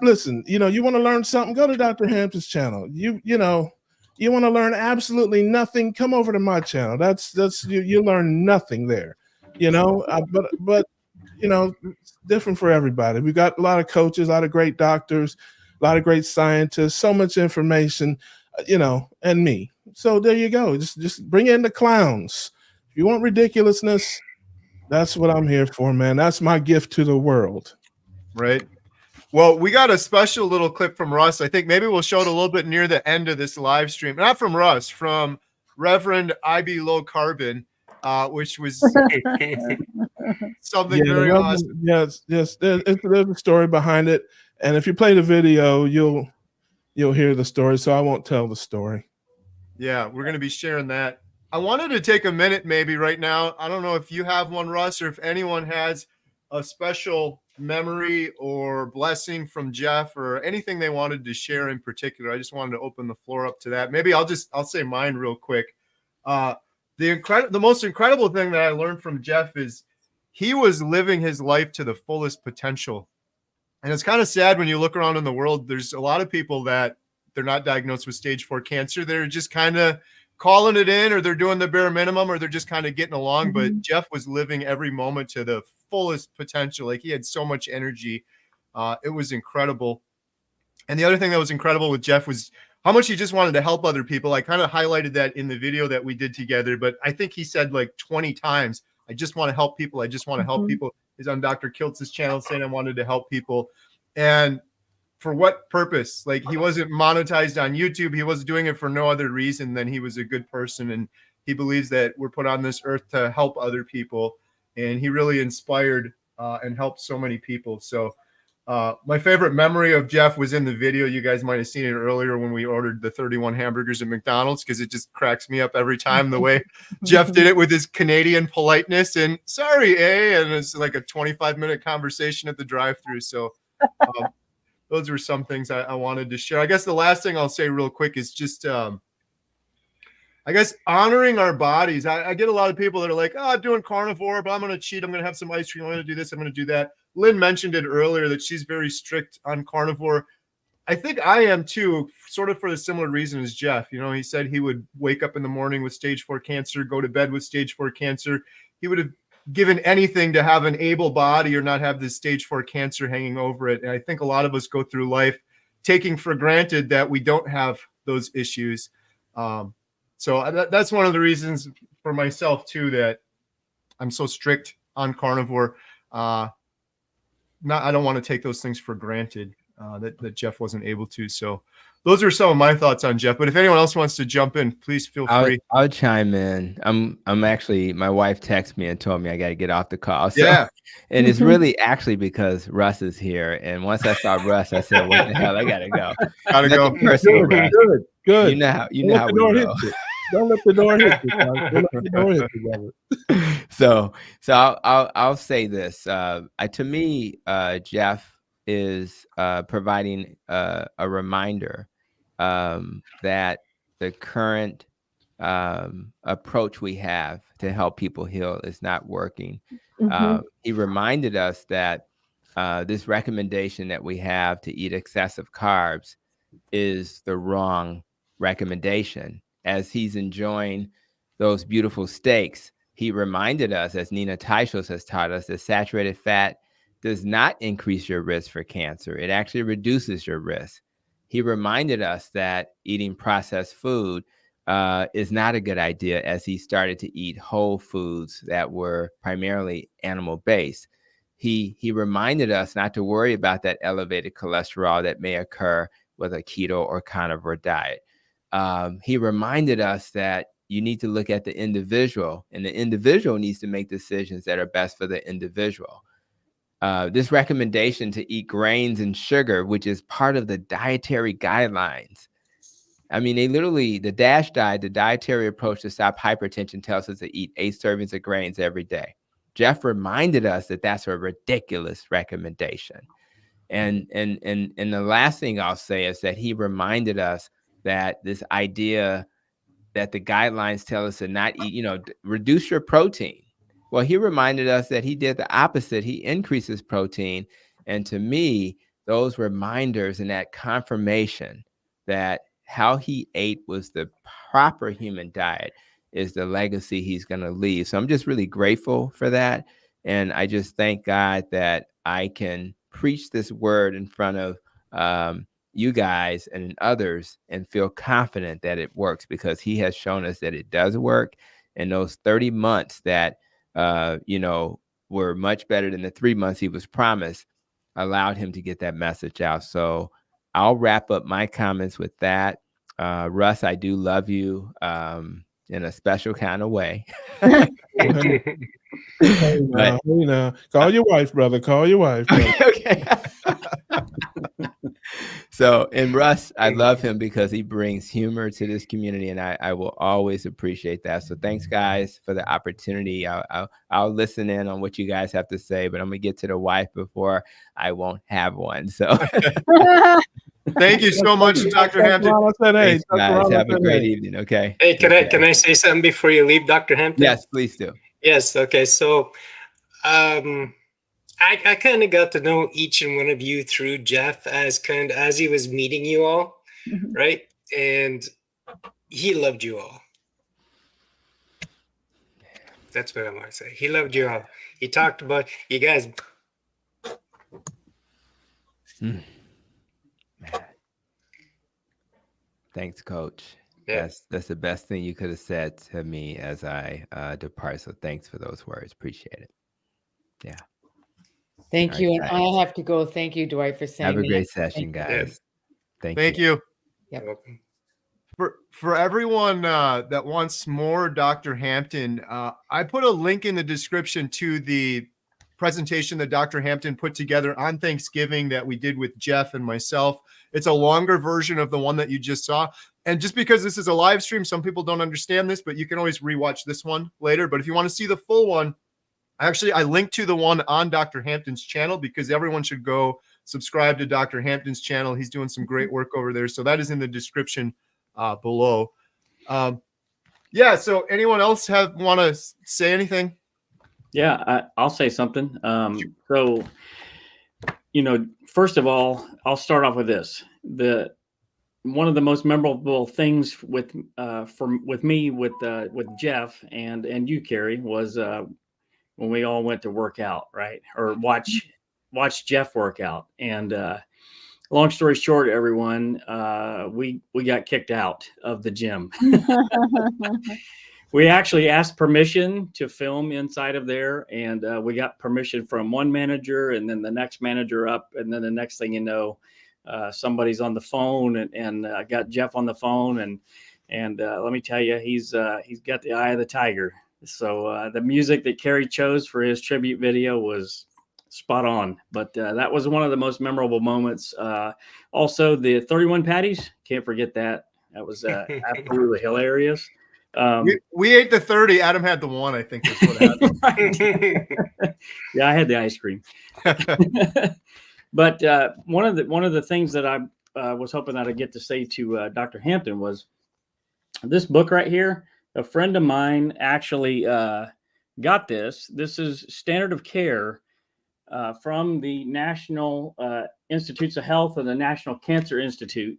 listen, you want to learn something, go to Dr. Hampton's channel. You want to learn absolutely nothing, come over to my channel. That's you learn nothing there, but it's different for everybody. We got a lot of coaches, a lot of great doctors, a lot of great scientists, so much information, and me. So there you go. Just bring in the clowns. If you want ridiculousness, that's what I'm here for, man. That's my gift to the world. Right. Well, we got a special little clip from Russ. I think maybe we'll show it a little bit near the end of this live stream. Not from Russ, from Reverend IB Low Carbon, which was something very awesome. Yes. There's a story behind it, and if you play the video, you'll hear the story. So I won't tell the story. Yeah, we're going to be sharing that. I wanted to take a minute, maybe right now. I don't know if you have one, Russ, or if anyone has a special memory or blessing from Jeff or anything they wanted to share in particular. I just wanted to open the floor up to that. Maybe I'll say mine real quick. The most incredible thing that I learned from Jeff is he was living his life to the fullest potential. And it's kind of sad when you look around in the world, there's a lot of people that they're not diagnosed with stage 4 cancer. They're just kind of calling it in, or they're doing the bare minimum, or they're just kind of getting along. Mm-hmm. But Jeff was living every moment to the fullest potential. Like, he had so much energy. It was incredible. And the other thing that was incredible with Jeff was how much he just wanted to help other people. I kind of highlighted that in the video that we did together, but I think he said like 20 times, I just want to help people. I just want to help people. He's on Dr. Kiltz's channel saying I wanted to help people. And for what purpose? Like, he wasn't monetized on YouTube. He was doing it for no other reason than he was a good person. And he believes that we're put on this earth to help other people. And he really inspired and helped so many people. So my favorite memory of Jeff was in the video. You guys might have seen it earlier when we ordered the 31 hamburgers at McDonald's, because it just cracks me up every time the way Jeff did it with his Canadian politeness and sorry, and it's like a 25-minute conversation at the drive-thru. So those were some things I wanted to share. I guess the last thing I'll say real quick is just, I guess, honoring our bodies. I get a lot of people that are like, oh, I'm doing carnivore, but I'm going to cheat. I'm going to have some ice cream. I'm going to do this. I'm going to do that. Lynn mentioned it earlier that she's very strict on carnivore. I think I am too, sort of for the similar reason as Jeff. You know, he said he would wake up in the morning with stage 4 cancer, go to bed with stage 4 cancer. He would have given anything to have an able body or not have this stage 4 cancer hanging over it. And I think a lot of us go through life taking for granted that we don't have those issues. So that's one of the reasons for myself too, that I'm so strict on carnivore. I don't want to take those things for granted that Jeff wasn't able to. So those are some of my thoughts on Jeff. But if anyone else wants to jump in, please feel free. I'll chime in. I'm actually, my wife texted me and told me I got to get off the call. So, Yeah. And it's really actually because Russ is here. And once I saw Russ, I said, what the hell? I got to go. Gotta go. Personal, Good, Russ. good. You know how we roll. Don't let the door hit you. Don't let the door hit you, brother. So I'll say this. To me, Jeff is providing a reminder that the current approach we have to help people heal is not working. He reminded us that this recommendation that we have to eat excessive carbs is the wrong recommendation. As he's enjoying those beautiful steaks, he reminded us, as Nina Teichels has taught us, that saturated fat does not increase your risk for cancer. It actually reduces your risk. He reminded us that eating processed food is not a good idea, as he started to eat whole foods that were primarily animal-based. He reminded us not to worry about that elevated cholesterol that may occur with a keto or carnivore diet. He reminded us that you need to look at the individual, and the individual needs to make decisions that are best for the individual. This recommendation to eat grains and sugar, which is part of the dietary guidelines. I mean, they literally, the DASH diet, the dietary approach to stop hypertension, tells us to eat 8 servings of grains every day. Jeff reminded us that that's a ridiculous recommendation. And the last thing I'll say is that he reminded us that this idea that the guidelines tell us to not eat, reduce your protein. Well, he reminded us that he did the opposite. He increases protein. And to me, those reminders and that confirmation that how he ate was the proper human diet is the legacy he's going to leave. So I'm just really grateful for that. And I just thank God that I can preach this word in front of you guys and others and feel confident that it works, because he has shown us that it does work. And those 30 months that, were much better than the 3 months he was promised, allowed him to get that message out. So I'll wrap up my comments with that. Russ, I do love you in a special kind of way. Call your wife, brother. Call your wife. Okay. So, and Russ, I love him because he brings humor to this community, and I will always appreciate that. So thanks, guys, for the opportunity. I'll listen in on what you guys have to say, but I'm going to get to the wife before I won't have one. So thank you so much, Dr. Hampton. Thanks, guys. Have a great evening. Okay. Hey, can I say something before you leave, Dr. Hampton? Yes, please do. Yes. Okay. So, I kind of got to know each and one of you through Jeff as he was meeting you all, right? And he loved you all. That's what I want to say. He loved you all. He talked about you guys. Thanks, Coach. Yeah. That's the best thing you could have said to me as I depart. So thanks for those words. Appreciate it. Yeah. Thank you. Right, And I have to go. Thank you, Dwight, for saying have a that. great session, guys. Thank you. Yep. For everyone that wants more Dr. Hampton, I put a link in the description to the presentation that Dr. Hampton put together on Thanksgiving that we did with Jeff and myself. It's a longer version of the one that you just saw. And just because this is a live stream, some people don't understand this, but you can always rewatch this one later. But if you want to see the full one, I linked to the one on Dr. Hampton's channel, because everyone should go subscribe to Dr. Hampton's channel. He's doing some great work over there. So that is in the description below. So anyone else want to say anything? Yeah, I'll say something. So first of all, I'll start off with this. One of the most memorable things with me with Jeff and you, Carrie, was when we all went to work out, right? Or watch Jeff work out. And long story short, everyone, we got kicked out of the gym. We actually asked permission to film inside of there, and we got permission from one manager, and then the next manager up, and then the next thing you know, somebody's on the phone, and got Jeff on the phone, and let me tell you, he's got the eye of the tiger. So the music that Carrie chose for his tribute video was spot on. But that was one of the most memorable moments. Also, the 31 patties, can't forget that. That was absolutely hilarious. We ate the 30. Adam had the 1, I think is what happened. Right. Yeah, I had the ice cream. But one of the things that I was hoping that I'd get to say to Dr. Hampton was this book right here. A friend of mine actually got this. This is Standard of Care from the National Institutes of Health and the National Cancer Institute.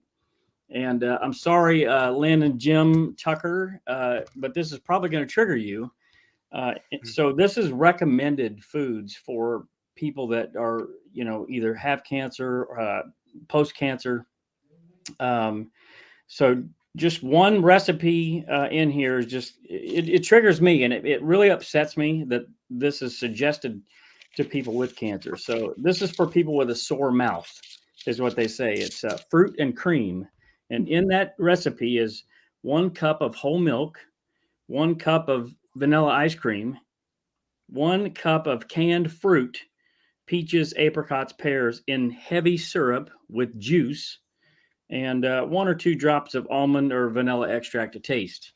And I'm sorry, Lynn and Jim Tucker, but this is probably going to trigger you. So this is recommended foods for people that are, either have cancer or post-cancer. So just one recipe in here is just, it triggers me, and it really upsets me that this is suggested to people with cancer. So this is for people with a sore mouth, is what they say. It's fruit and cream. And in that recipe is 1 cup of whole milk, 1 cup of vanilla ice cream, 1 cup of canned fruit, peaches, apricots, pears in heavy syrup with juice, and 1 or 2 drops of almond or vanilla extract to taste.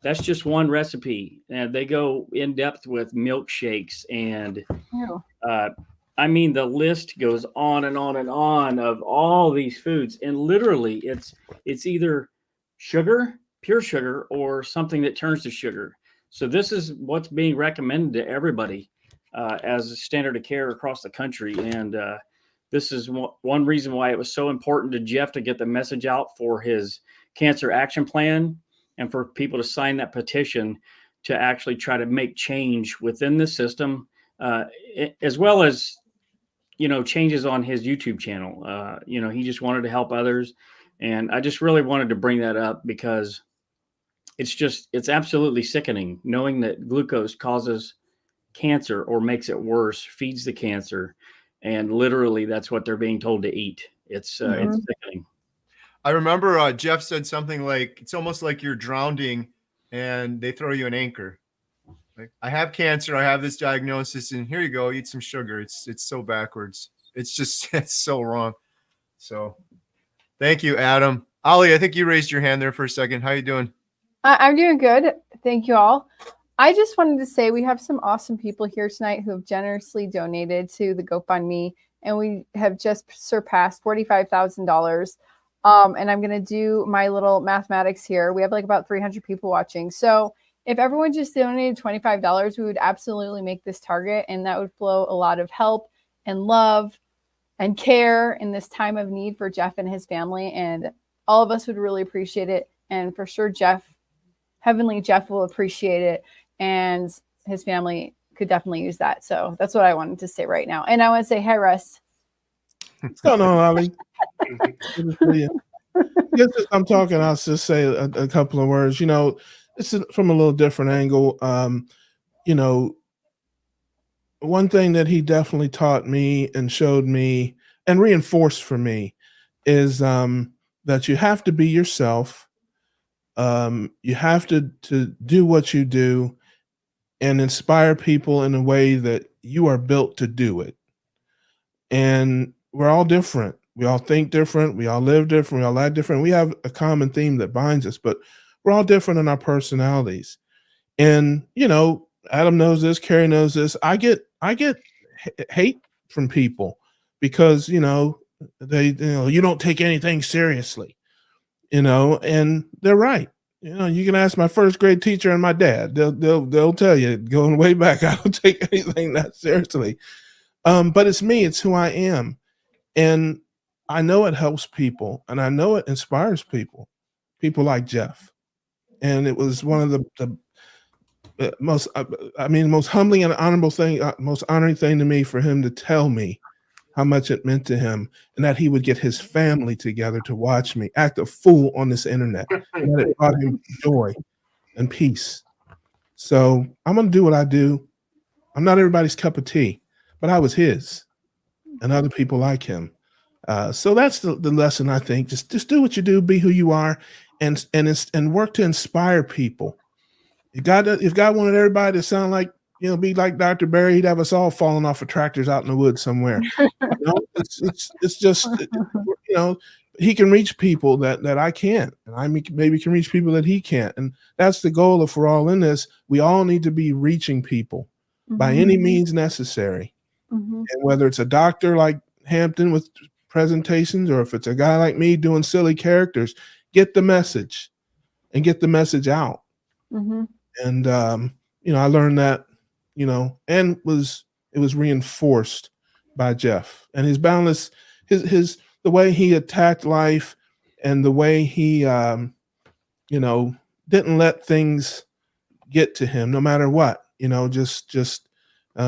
That's just one recipe. And they go in depth with milkshakes and I mean, the list goes on and on and on of all these foods. And literally it's either sugar, pure sugar, or something that turns to sugar. So this is what's being recommended to everybody as a standard of care across the country. And this is one reason why it was so important to Jeff to get the message out for his cancer action plan and for people to sign that petition to actually try to make change within the system, as well as, changes on his YouTube channel. He just wanted to help others. And I just really wanted to bring that up because it's absolutely sickening knowing that glucose causes cancer or makes it worse, feeds the cancer. And literally that's what they're being told to eat. It's sickening. I remember Jeff said something like, it's almost like you're drowning and they throw you an anchor. Like, I have cancer, I have this diagnosis, and here you go, eat some sugar. It's so backwards. It's so wrong. So thank you, Adam. Ollie, I think you raised your hand there for a second. How you doing? I'm doing good. Thank you all. I just wanted to say we have some awesome people here tonight who have generously donated to the GoFundMe, and we have just surpassed $45,000. And I'm going to do my little mathematics here. We have like about 300 people watching. So if everyone just donated $25, we would absolutely make this target, and that would flow a lot of help and love and care in this time of need for Jeff and his family. And all of us would really appreciate it. And for sure, Heavenly Jeff will appreciate it. And his family could definitely use that. So that's what I wanted to say right now. And I want to say, hi, Russ. What's going on, Ollie? Just as I'm talking, I'll just say a couple of words. This is from a little different angle. One thing that he definitely taught me and showed me and reinforced for me is that you have to be yourself. You have to do what you do and inspire people in a way that you are built to do it. And we're all different. We all think different. We all live different. We all act different. We have a common theme that binds us, but we're all different in our personalities. And, Adam knows this, Carrie knows this. I get hate from people because, they, you don't take anything seriously, and they're right. You can ask my first grade teacher and my dad. They'll tell you, going way back, I don't take anything that seriously. But it's me. It's who I am. And I know it helps people, and I know it inspires people like Jeff. And it was one of the most, most humbling and honorable thing, most honoring thing to me for him to tell me how much it meant to him, and that he would get his family together to watch me act a fool on this internet, and that it brought him joy and peace. So I'm going to do what I do. I'm not everybody's cup of tea, but I was his, and other people like him. So that's the lesson, I think. Just do what you do, be who you are, and work to inspire people. If God wanted everybody to sound like, be like Dr. Barry, he'd have us all falling off of tractors out in the woods somewhere. It's just, he can reach people that I can't, and I maybe can reach people that he can't. And that's the goal. If we're all in this, we all need to be reaching people by any means necessary. And whether it's a doctor like Hampton with presentations, or if it's a guy like me doing silly characters, get the message and get the message out. And I learned that, and it was reinforced by Jeff and his boundless, the way he attacked life, and the way he didn't let things get to him no matter what. Just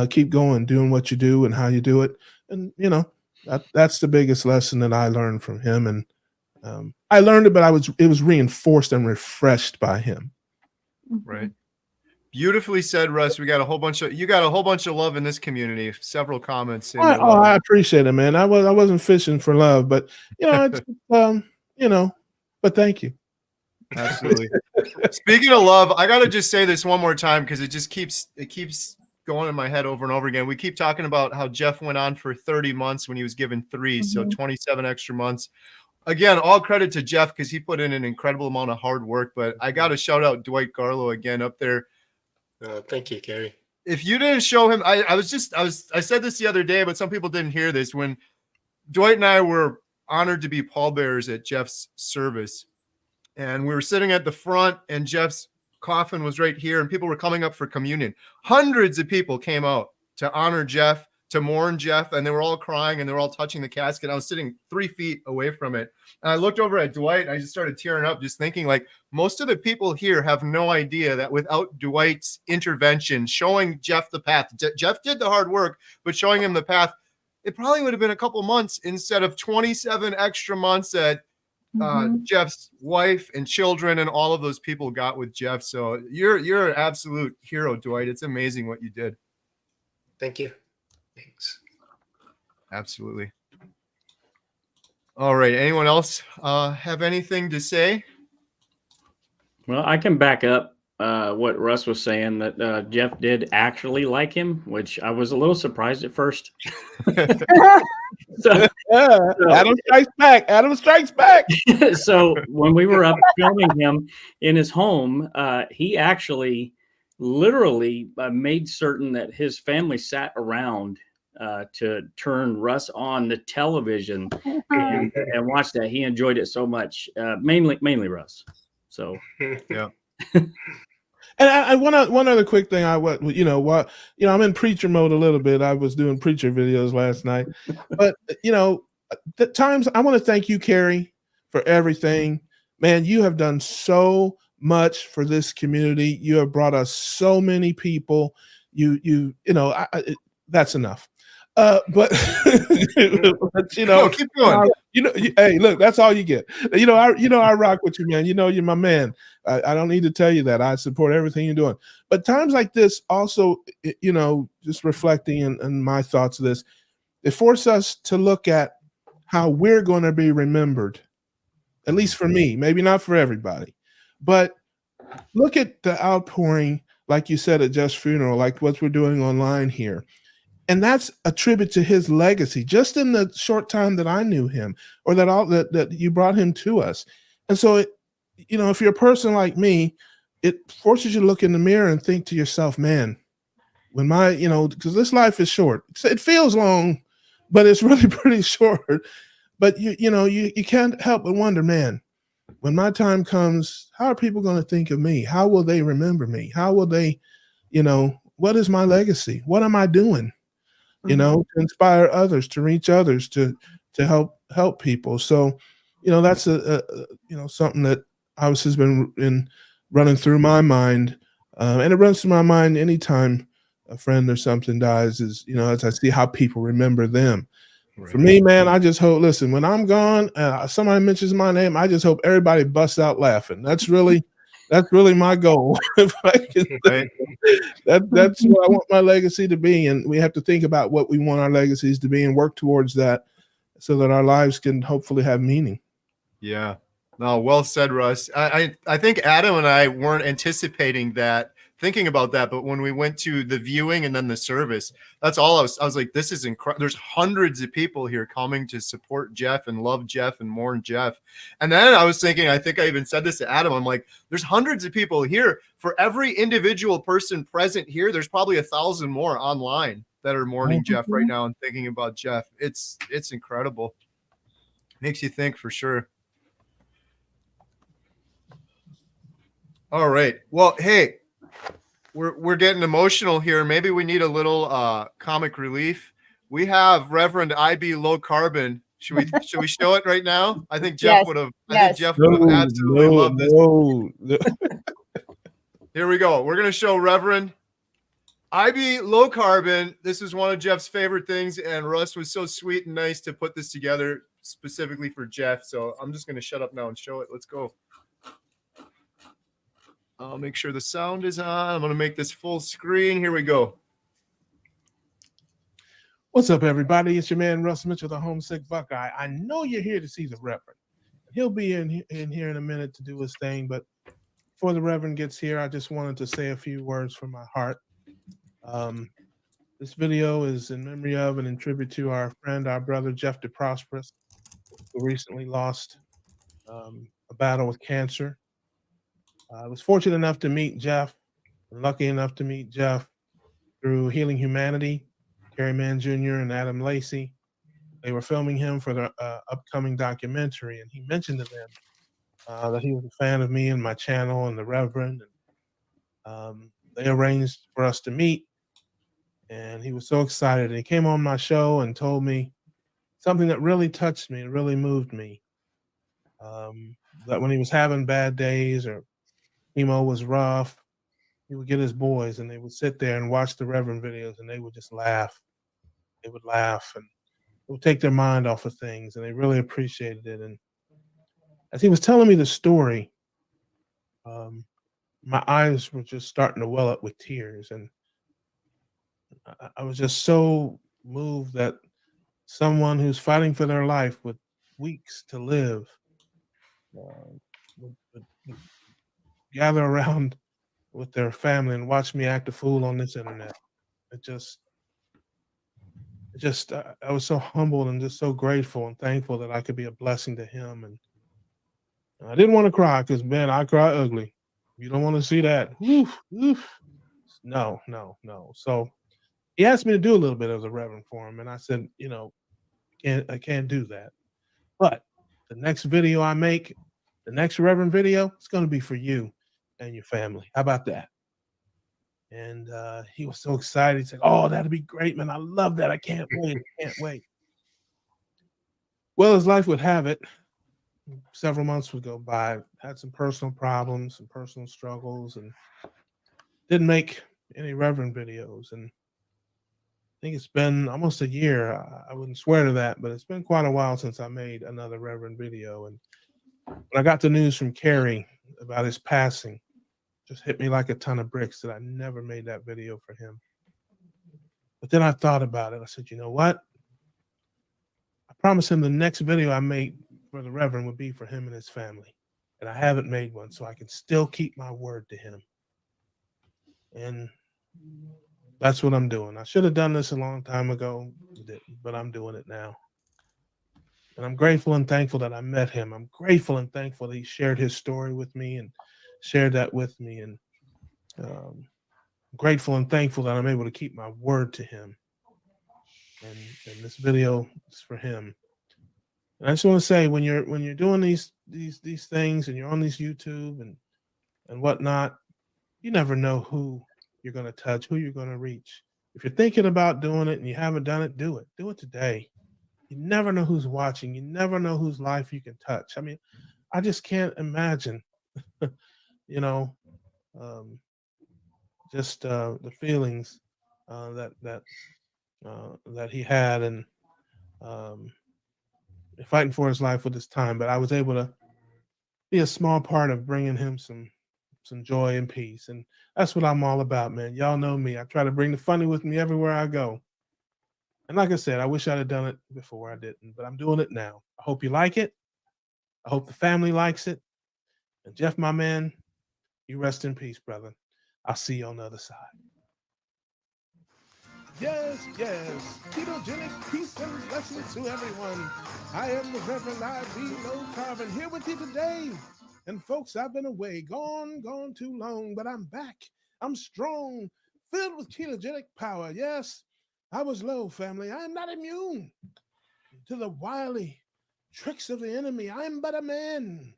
keep going, doing what you do and how you do it. And that's the biggest lesson that I learned from him. And I learned it, but it was reinforced and refreshed by him. Right. Beautifully said, Russ. You got a whole bunch of love in this community. Several comments. I appreciate it, man. I wasn't fishing for love, but but thank you. Absolutely. Speaking of love, I gotta just say this one more time because it keeps going in my head over and over again. We keep talking about how Jeff went on for 30 months when he was given 3, so 27 extra months. Again, all credit to Jeff because he put in an incredible amount of hard work. But I got to shout out Dwight Garlow again up there. Thank you, Gary. If you didn't show him, I said this the other day, but some people didn't hear this. When Dwight and I were honored to be pallbearers at Jeff's service, and we were sitting at the front, and Jeff's coffin was right here, and people were coming up for communion. Hundreds of people came out to honor Jeff, to mourn Jeff, and they were all crying and they were all touching the casket. I was sitting 3 feet away from it. And I looked over at Dwight and I just started tearing up, just thinking, like, most of the people here have no idea that without Dwight's intervention, showing Jeff the path, Jeff did the hard work, but showing him the path, it probably would have been a couple months instead of 27 extra months that Jeff's wife and children and all of those people got with Jeff. So you're an absolute hero, Dwight. It's amazing what you did. Thank you. Thanks. Absolutely. All right. Anyone else have anything to say? Well, I can back up what Russ was saying, that Jeff did actually like him, which I was a little surprised at first. Adam strikes back. So when we were up filming him in his home, he actually literally made certain that his family sat around to turn Russ on the television and watch that. He enjoyed it so much, mainly Russ. So yeah. And I one other quick thing. I'm in preacher mode a little bit. I was doing preacher videos last night, but the times I want to thank you, Carrie, for everything. Man, you have done so much for this community. You have brought us so many people. That's enough. But keep going. Hey, look, that's all you get. I rock with you, man. You're my man. I don't need to tell you that. I support everything you're doing. But times like this also, just reflecting on my thoughts of this, it forces us to look at how we're going to be remembered. At least for me, maybe not for everybody, but look at the outpouring, like you said, at Jeff's funeral, like what we're doing online here. And that's a tribute to his legacy, just in the short time that I knew him, or that you brought him to us. And so, if you're a person like me, it forces you to look in the mirror and think to yourself, man, when because this life is short. It feels long, but it's really pretty short. But you can't help but wonder, man, when my time comes, how are people going to think of me? How will they remember me? How will they, what is my legacy? What am I doing? To inspire others, to reach others, to to help people. So, that's a something that obviously has been running through my mind, and it runs through my mind anytime a friend or something dies. Is as I see how people remember them. For me, man, I just hope. Listen, when I'm gone, somebody mentions my name, I just hope everybody busts out laughing. That's really my goal. If I can, that's what I want my legacy to be, and we have to think about what we want our legacies to be and work towards that, so that our lives can hopefully have meaning. Yeah. No, well said, Russ. I think Adam and I weren't anticipating that, thinking about that, but when we went to the viewing and then the service, that's all I was like, this is incredible. There's hundreds of people here coming to support Jeff and love Jeff and mourn Jeff. And then I was thinking, I think I even said this to Adam, I'm like, there's hundreds of people here. For every individual person present here, there's probably 1,000 more online that are mourning Jeff right now and thinking about Jeff. It's incredible. Makes you think, for sure. All right. Well, hey, we're getting emotional here. Maybe we need a little comic relief. We have Reverend IB Low Carbon. Should we show it right now? I think Jeff would have. I think Jeff would have absolutely loved this. Here we go. We're gonna show Reverend IB Low Carbon. This is one of Jeff's favorite things, and Russ was so sweet and nice to put this together specifically for Jeff. So I'm just gonna shut up now and show it. Let's go. I'll make sure the sound is on. I'm going to make this full screen. Here we go. What's up, everybody? It's your man, Russ Mitchell, the Homesick Buckeye. I know you're here to see the Reverend. He'll be in here in a minute to do his thing, but before the Reverend gets here, I just wanted to say a few words from my heart. This video is in memory of and in tribute to our friend, our brother, Jeff Prosperis, who recently lost a battle with cancer. I was fortunate enough to meet Jeff, and lucky enough to meet Jeff through Healing Humanity, Kerry Mann Jr. and Adam Lacey. They were filming him for their upcoming documentary, and he mentioned to them that he was a fan of me and my channel and the Reverend. And, they arranged for us to meet, and he was so excited. And he came on my show and told me something that really touched me and really moved me. That when he was having bad days or chemo was rough, he would get his boys and they would sit there and watch the Reverend videos, and they would just laugh. They would laugh and it would take their mind off of things, and they really appreciated it. And as he was telling me the story, my eyes were just starting to well up with tears, and I was just so moved that someone who's fighting for their life with weeks to live would gather around with their family and watch me act a fool on this internet. I was so humbled and just so grateful and thankful that I could be a blessing to him. And I didn't want to cry because, man, I cry ugly. You don't want to see that. Oof, oof. No. So he asked me to do a little bit of the Reverend for him, and I said, I can't do that. But the next video I make, the next Reverend video, it's going to be for you and your family. How about that? And he was so excited. He said, "Oh, that'd be great, man. I love that. I can't wait. I can't wait." Well, as life would have it, several months would go by. Had some personal problems, some personal struggles, and didn't make any Reverend videos. And I think it's been almost a year. I wouldn't swear to that, but it's been quite a while since I made another Reverend video. And when I got the news from Kerry about his passing, just hit me like a ton of bricks that I never made that video for him. But then I thought about it. I said, you know what? I promised him the next video I made for the Reverend would be for him and his family. And I haven't made one, so I can still keep my word to him. And that's what I'm doing. I should have done this a long time ago, but I'm doing it now. And I'm grateful and thankful that I met him. I'm grateful and thankful that he shared his story with me and shared that with me. And grateful and thankful that I'm able to keep my word to him. And this video is for him. And I just want to say, when you're doing these things and you're on these YouTube and whatnot, you never know who you're going to touch, who you're going to reach. If you're thinking about doing it and you haven't done it, do it. Do it today. You never know who's watching. You never know whose life you can touch. I mean, I just can't imagine, you know, just the feelings that he had, and fighting for his life with this time. But I was able to be a small part of bringing him some joy and peace, and that's what I'm all about, man. Y'all know me. I try to bring the funny with me everywhere I go. And like I said, I wish I'd have done it before. I didn't, but I'm doing it now. I hope you like it. I hope the family likes it. And Jeff, my man, you rest in peace, brother. I'll see you on the other side. Yes, yes. Ketogenic peace and blessings to everyone. I am the Reverend I.B. Low Carbon here with you today. And folks, I've been away, gone too long, but I'm back. I'm strong, filled with ketogenic power. Yes, I was low, family. I am not immune to the wily tricks of the enemy. I am but a man.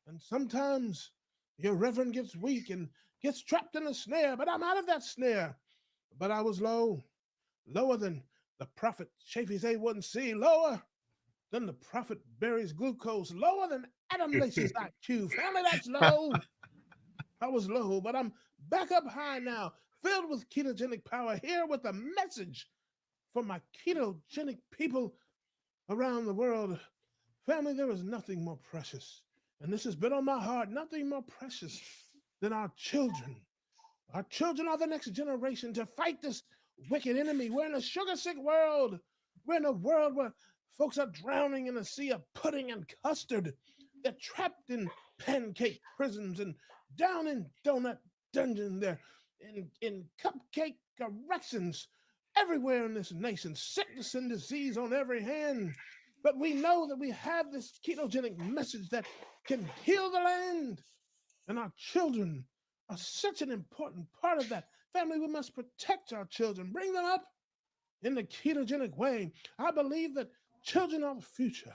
And sometimes your reverend gets weak and gets trapped in a snare, but I'm out of that snare. But I was low, lower than the prophet Chafee's A1C, lower than the prophet Barry's glucose, lower than Adam Lacey's IQ. Family, that's low. I was low, but I'm back up high now, filled with ketogenic power, here with a message for my ketogenic people around the world. Family, there is nothing more precious, and this has been on my heart, nothing more precious than our children. Our children are the next generation to fight this wicked enemy. We're in a sugar-sick world. We're in a world where folks are drowning in a sea of pudding and custard. They're trapped in pancake prisons and down in donut dungeons. They're in cupcake erections everywhere in this nation. Sickness and disease on every hand. But we know that we have this ketogenic message that can heal the land. And our children are such an important part of that. Family, we must protect our children, bring them up in the ketogenic way. I believe that children are the future.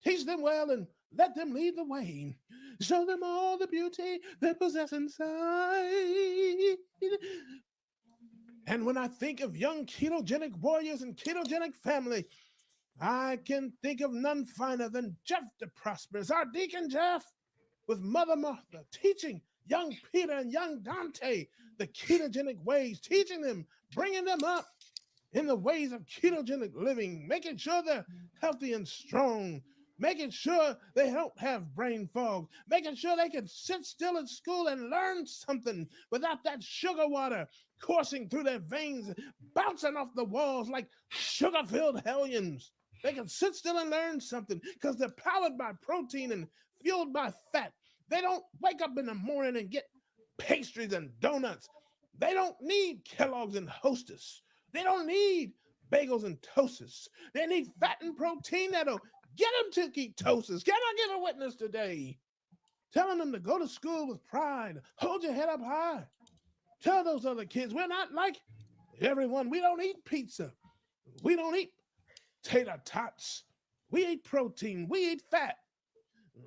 Teach them well and let them lead the way. Show them all the beauty they possess inside. And when I think of young ketogenic warriors and ketogenic family, I can think of none finer than Jeff the Prosperis, our Deacon Jeff, with Mother Martha, teaching young Peter and young Dante the ketogenic ways, teaching them, bringing them up in the ways of ketogenic living, making sure they're healthy and strong, making sure they don't have brain fog, making sure they can sit still at school and learn something without that sugar water coursing through their veins, bouncing off the walls like sugar-filled hellions. They can sit still and learn something because they're powered by protein and fueled by fat. They don't wake up in the morning and get pastries and donuts. They don't need Kellogg's and Hostess. They don't need bagels and toasts. They need fat and protein that'll get them to ketosis. Can I get a witness today? Telling them to go to school with pride. Hold your head up high. Tell those other kids we're not like everyone. We don't eat pizza. We don't eat tater tots. We eat protein. We eat fat.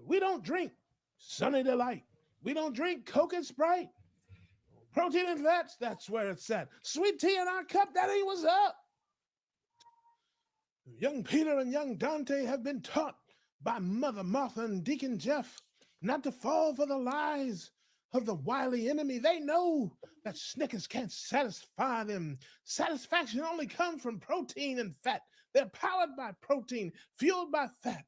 We don't drink Sunny Delight. We don't drink Coke and Sprite. Protein and fats, that's where it's at. Sweet tea in our cup, that ain't what's up. Young Peter and young Dante have been taught by Mother Martha and Deacon Jeff not to fall for the lies of the wily enemy. They know that Snickers can't satisfy them. Satisfaction only comes from protein and fat. They're powered by protein, fueled by fat.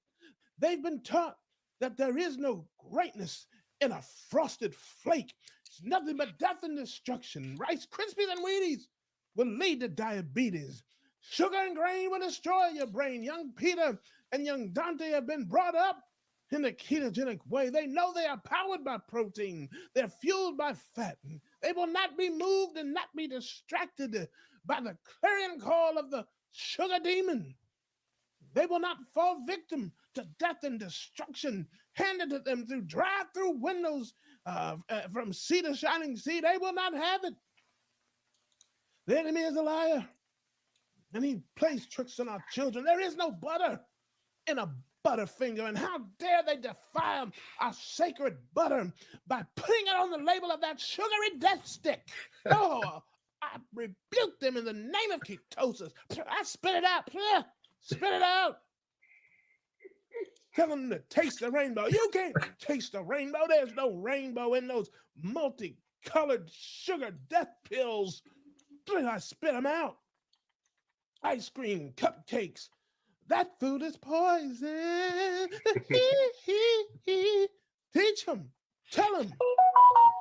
They've been taught that there is no greatness in a frosted flake. It's nothing but death and destruction. Rice Krispies and Wheaties will lead to diabetes. Sugar and grain will destroy your brain. Young Peter and young Dante have been brought up in a ketogenic way. They know they are powered by protein. They're fueled by fat. They will not be moved and not be distracted by the clarion call of the sugar demon. They will not fall victim to death and destruction handed to them through drive-through windows from sea to shining sea. They will not have it. The enemy is a liar, and he plays tricks on our children. There is no butter in a Butterfinger, and how dare they defy our sacred butter by putting it on the label of that sugary death stick. Oh, I rebuke them in the name of ketosis. I spit it out. Spit it out. Tell them to taste the rainbow. You can't taste the rainbow. There's no rainbow in those multicolored sugar death pills. I spit them out. Ice cream, cupcakes. That food is poison. Teach them. Tell them.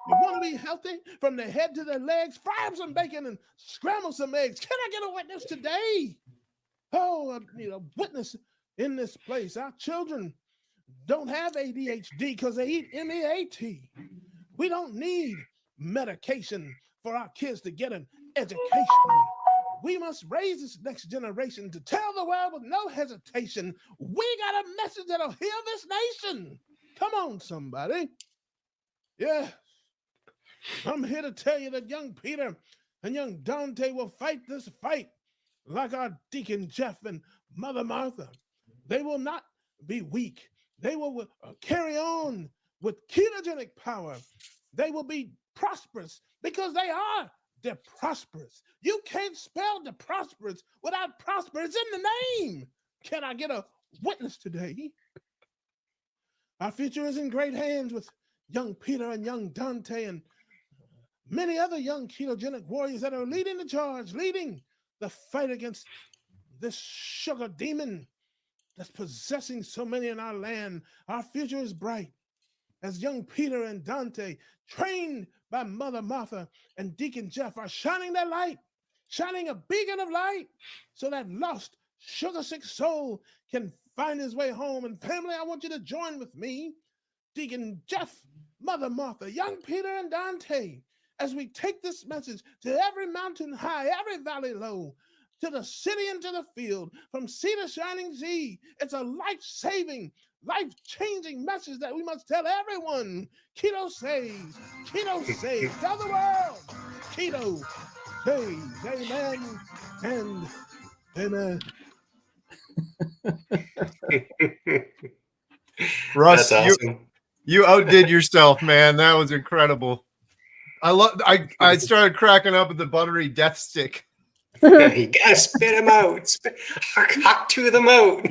You want to be healthy from the head to the legs? Fry up some bacon and scramble some eggs. Can I get a witness today? Oh, I need a witness in this place. Our children don't have ADHD because they eat MEAT. We don't need medication for our kids to get an education. We must raise this next generation to tell the world with no hesitation, we got a message that'll heal this nation. Come on, somebody. Yes. I'm here to tell you that young Peter and young Dante will fight this fight like our Deacon Jeff and Mother Martha. They will not be weak. They will carry on with ketogenic power. They will be prosperous because they are the prosperous. You can't spell the prosperous without prosper. It's in the name. Can I get a witness today? Our future is in great hands with young Peter and young Dante and many other young ketogenic warriors that are leading the charge, leading the fight against this sugar demon that's possessing so many in our land. Our future is bright as young Peter and Dante, trained by Mother Martha and Deacon Jeff, are shining their light, shining a beacon of light so that lost sugar-sick soul can find his way home. And family, I want you to join with me, Deacon Jeff, Mother Martha, young Peter and Dante, as we take this message to every mountain high, every valley low, to the city and to the field, from sea to shining sea. It's a life-saving, life-changing message that we must tell everyone. Keto saves. Keto saves. Tell the world. Keto saves. Amen and amen. Russ, That's awesome. you outdid yourself, man. That was incredible. I started cracking up at the buttery death stick. You gotta spit them out. Hawk to them out.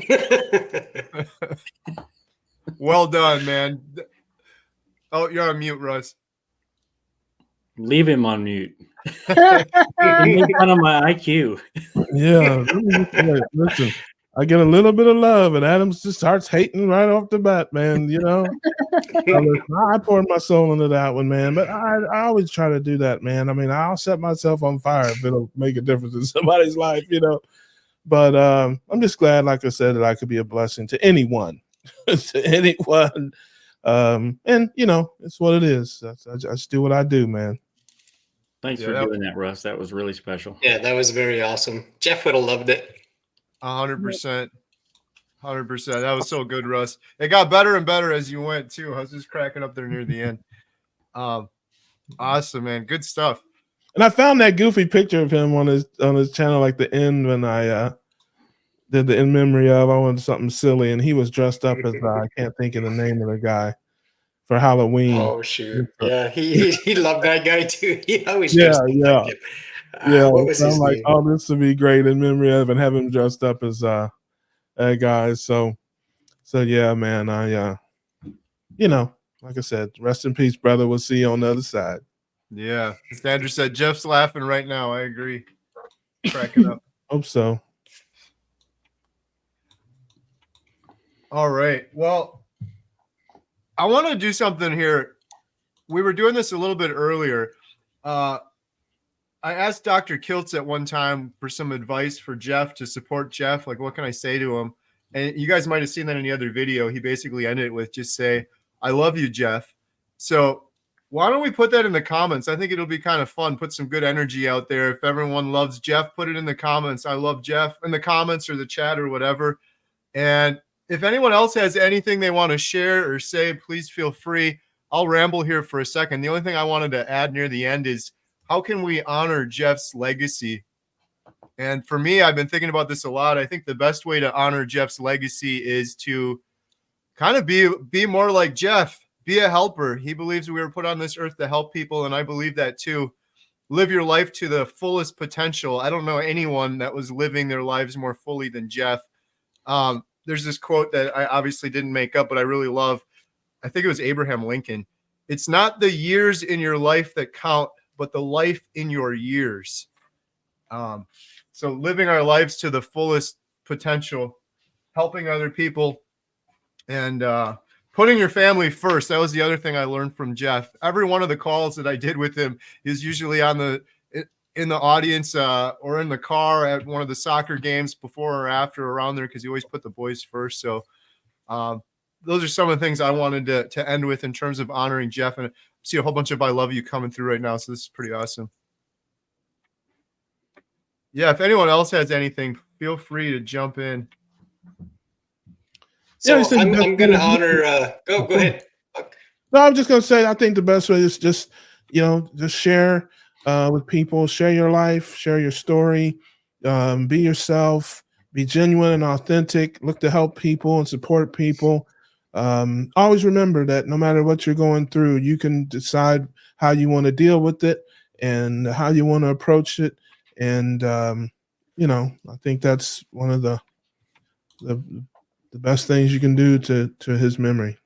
Well done, man. Oh, you're on mute, Russ. Leave him on mute. He made fun of my IQ. Yeah, listen, I get a little bit of love, and Adams just starts hating right off the bat, man. You know, I poured my soul into that one, man. But I always try to do that, man. I mean, I'll set myself on fire if it'll make a difference in somebody's life, you know. But I'm just glad, like I said, that I could be a blessing to anyone, to anyone. And you know, it's what it is. I just do what I do, man. Thanks for doing that, Russ. That was really special. Yeah, that was very awesome. Jeff would have loved it. 100%. 100%. That was so good, Russ. It got better and better as you went too. I was just cracking up there near the end. Awesome, man. Good stuff. And I found that goofy picture of him on his channel, like the end when I did the in memory of. I wanted something silly, and he was dressed up as I can't think of the name of the guy for Halloween. Oh shoot! Yeah, he loved that guy too. He always yeah. Like it. What was his like, name? oh, this would be great in memory of, and have him dressed up as that guy. So yeah, man. I you know, like I said, rest in peace, brother. We'll see you on the other side. Yeah, Sandra said Jeff's laughing right now. I agree. Cracking up. Hope so. All right. Well, I want to do something here. We were doing this a little bit earlier. I asked Dr. Kiltz at one time for some advice for Jeff, to support Jeff. Like, what can I say to him? And you guys might have seen that in the other video. He basically ended it with just say, I love you, Jeff. So why don't we put that in the comments? I think it'll be kind of fun. Put some good energy out there. If everyone loves Jeff, put it in the comments. I love Jeff in the comments or the chat or whatever. And if anyone else has anything they want to share or say, please feel free. I'll ramble here for a second. The only thing I wanted to add near the end is, how can we honor Jeff's legacy? And for me, I've been thinking about this a lot. I think the best way to honor Jeff's legacy is to kind of be more like Jeff, be a helper. He believes we were put on this earth to help people, and I believe that too. Live your life to the fullest potential. I don't know anyone that was living their lives more fully than Jeff. there's this quote that I obviously didn't make up, but I really love. I think it was Abraham Lincoln. It's not the years in your life that count, but the life in your years. So living our lives to the fullest potential, helping other people, and putting your family first. That was the other thing I learned from Jeff. Every one of the calls that I did with him is usually in the audience or in the car at one of the soccer games before or after around there, because he always put the boys first. So those are some of the things I wanted to end with in terms of honoring Jeff. And I see a whole bunch of I love you coming through right now. So this is pretty awesome. Yeah, if anyone else has anything, feel free to jump in. So Yeah, I'm going to honor. Go ahead. No, I'm just going to say, I think the best way is just share with people, share your life, share your story, be yourself, be genuine and authentic, look to help people and support people. Always remember that no matter what you're going through, you can decide how you want to deal with it and how you want to approach it. And, I think that's one of the best things you can do to his memory.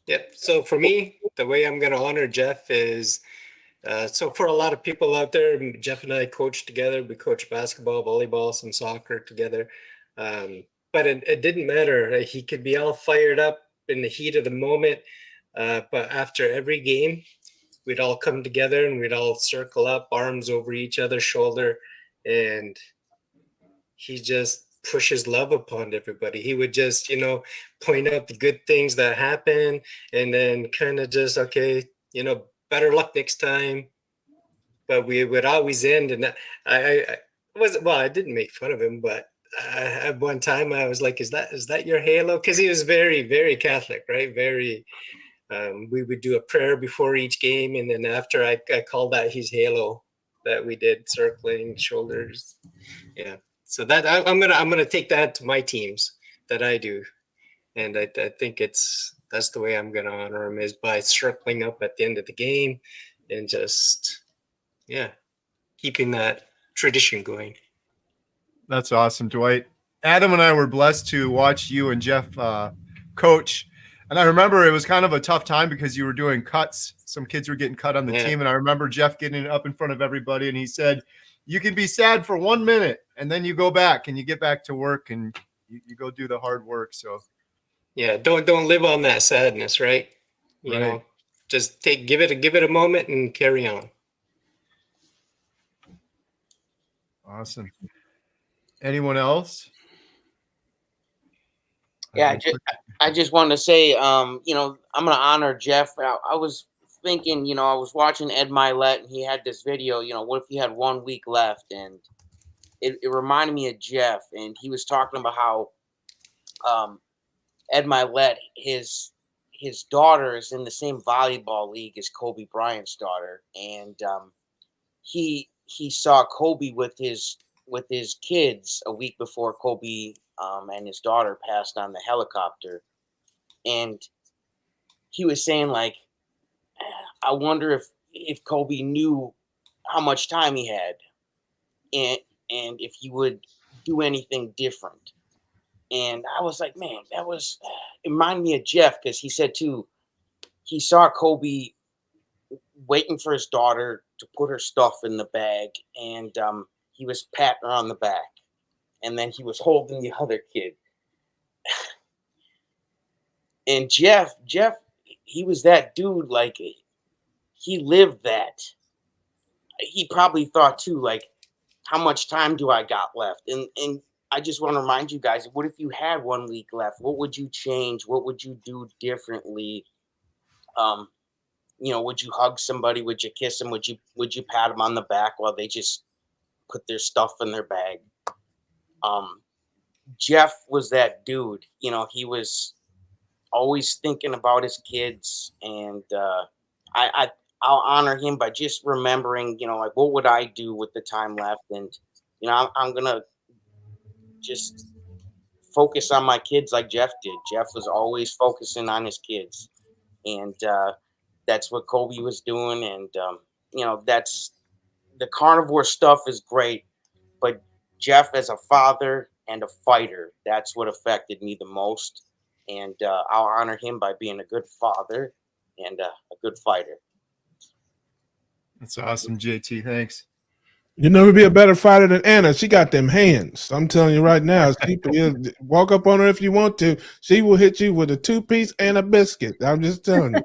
Yep. So for me, the way I'm going to honor Jeff is, so for a lot of people out there, Jeff and I coach together. We coach basketball, volleyball, some soccer together. But it didn't matter. He could be all fired up in the heat of the moment. But after every game, we'd all come together and we'd all circle up, arms over each other's shoulder. And he just pushes love upon everybody. He would just, point out the good things that happen and then kind of just, okay, better luck next time. But we would always end. And I didn't make fun of him, but at one time I was like, is that your halo? Because he was very, very Catholic, right? Very, we would do a prayer before each game. And then after I called that his halo that we did, circling shoulders. Yeah. So that I'm gonna take that to my teams that I do. And I think that's the way I'm gonna honor him, is by circling up at the end of the game and just, keeping that tradition going. That's awesome, Dwight. Adam and I were blessed to watch you and Jeff coach. And I remember it was kind of a tough time because you were doing cuts. Some kids were getting cut on the team. And I remember Jeff getting up in front of everybody and he said, you can be sad for 1 minute and then you go back and you get back to work and you go do the hard work. So yeah, don't live on that sadness, right? You know, just give it a moment and carry on. Awesome. Anyone else? Yeah, I just wanted to say, I'm going to honor Jeff. I was thinking, I was watching Ed Milet and he had this video, what if you had 1 week left? And it reminded me of Jeff. And he was talking about how Ed Milet, his daughter is in the same volleyball league as Kobe Bryant's daughter. And he saw Kobe with his kids a week before Kobe and his daughter passed on the helicopter. And he was saying, like, I wonder if Kobe knew how much time he had and if he would do anything different. And I was like, man, it reminded me of Jeff, because he said too, he saw Kobe waiting for his daughter to put her stuff in the bag, and he was patting her on the back, and then he was holding the other kid. And Jeff, he was that dude, like, he lived that. He probably thought too, like, how much time do I got left? And I just want to remind you guys, what if you had 1 week left? What would you change? What would you do differently? Would you hug somebody? Would you kiss them? Would you pat them on the back while they just put their stuff in their bag? Jeff was that dude. He was always thinking about his kids, and I'll honor him by just remembering, like, what would I do with the time left? And I'm gonna just focus on my kids like Jeff did. Jeff was always focusing on his kids, and that's what Kobe was doing. And that's, the carnivore stuff is great, but Jeff as a father and a fighter, that's what affected me the most. And I'll honor him by being a good father and a good fighter. That's awesome, JT. Thanks. You'll never be a better fighter than Anna. She got them hands. I'm telling you right now. You walk up on her if you want to. She will hit you with a 2-piece and a biscuit. I'm just telling you.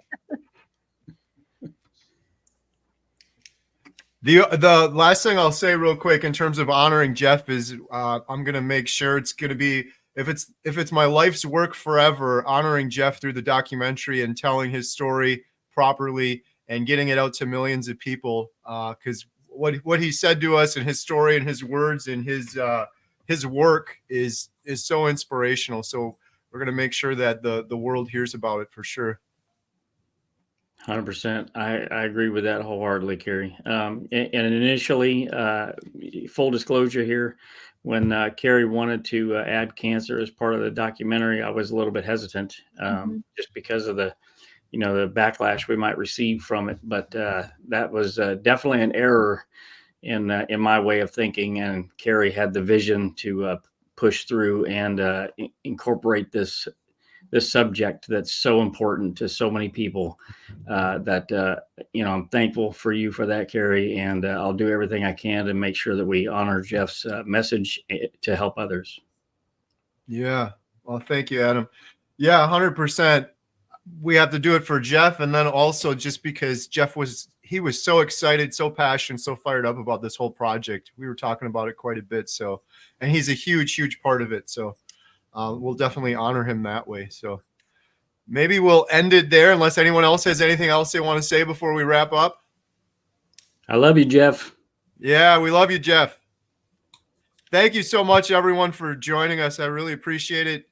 The last thing I'll say real quick in terms of honoring Jeff is I'm gonna make sure it's gonna be, if it's my life's work forever, honoring Jeff through the documentary and telling his story properly and getting it out to millions of people, because what he said to us and his story and his words and his work is so inspirational. So we're gonna make sure that the world hears about it for sure. 100%. I agree with that wholeheartedly, Carrie. And initially, full disclosure here, when Carrie wanted to add cancer as part of the documentary, I was a little bit hesitant, just because of the backlash we might receive from it. But that was definitely an error in my way of thinking. And Carrie had the vision to push through and incorporate this subject that's so important to so many people, that I'm thankful for you for that, Carrie, and I'll do everything I can to make sure that we honor Jeff's message to help others. Yeah. Well, thank you, Adam. Yeah, 100%. We have to do it for Jeff, and then also just because Jeff was so excited, so passionate, so fired up about this whole project. We were talking about it quite a bit. So, and he's a huge part of it. So we'll definitely honor him that way. So maybe we'll end it there unless anyone else has anything else they want to say before we wrap up. I love you, Jeff. Yeah, we love you, Jeff. Thank you so much, everyone, for joining us. I really appreciate it.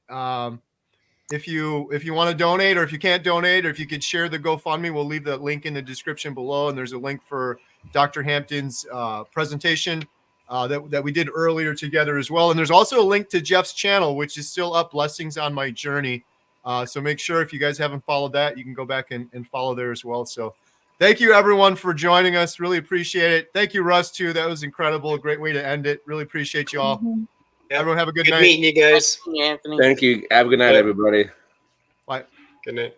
If you want to donate, or if you can't donate, or if you could share the GoFundMe, we'll leave the link in the description below. And there's a link for Dr. Hampton's presentation that we did earlier together as well. And there's also a link to Jeff's channel, which is still up, Blessings on My Journey. So make sure, if you guys haven't followed that, you can go back and follow there as well. So thank you, everyone, for joining us. Really appreciate it. Thank you, Russ, too. That was incredible. A great way to end it. Really appreciate you all. Everyone have a good night. Good meeting you guys. Anthony. Thank you. Have a good night, everybody. Bye. Good night.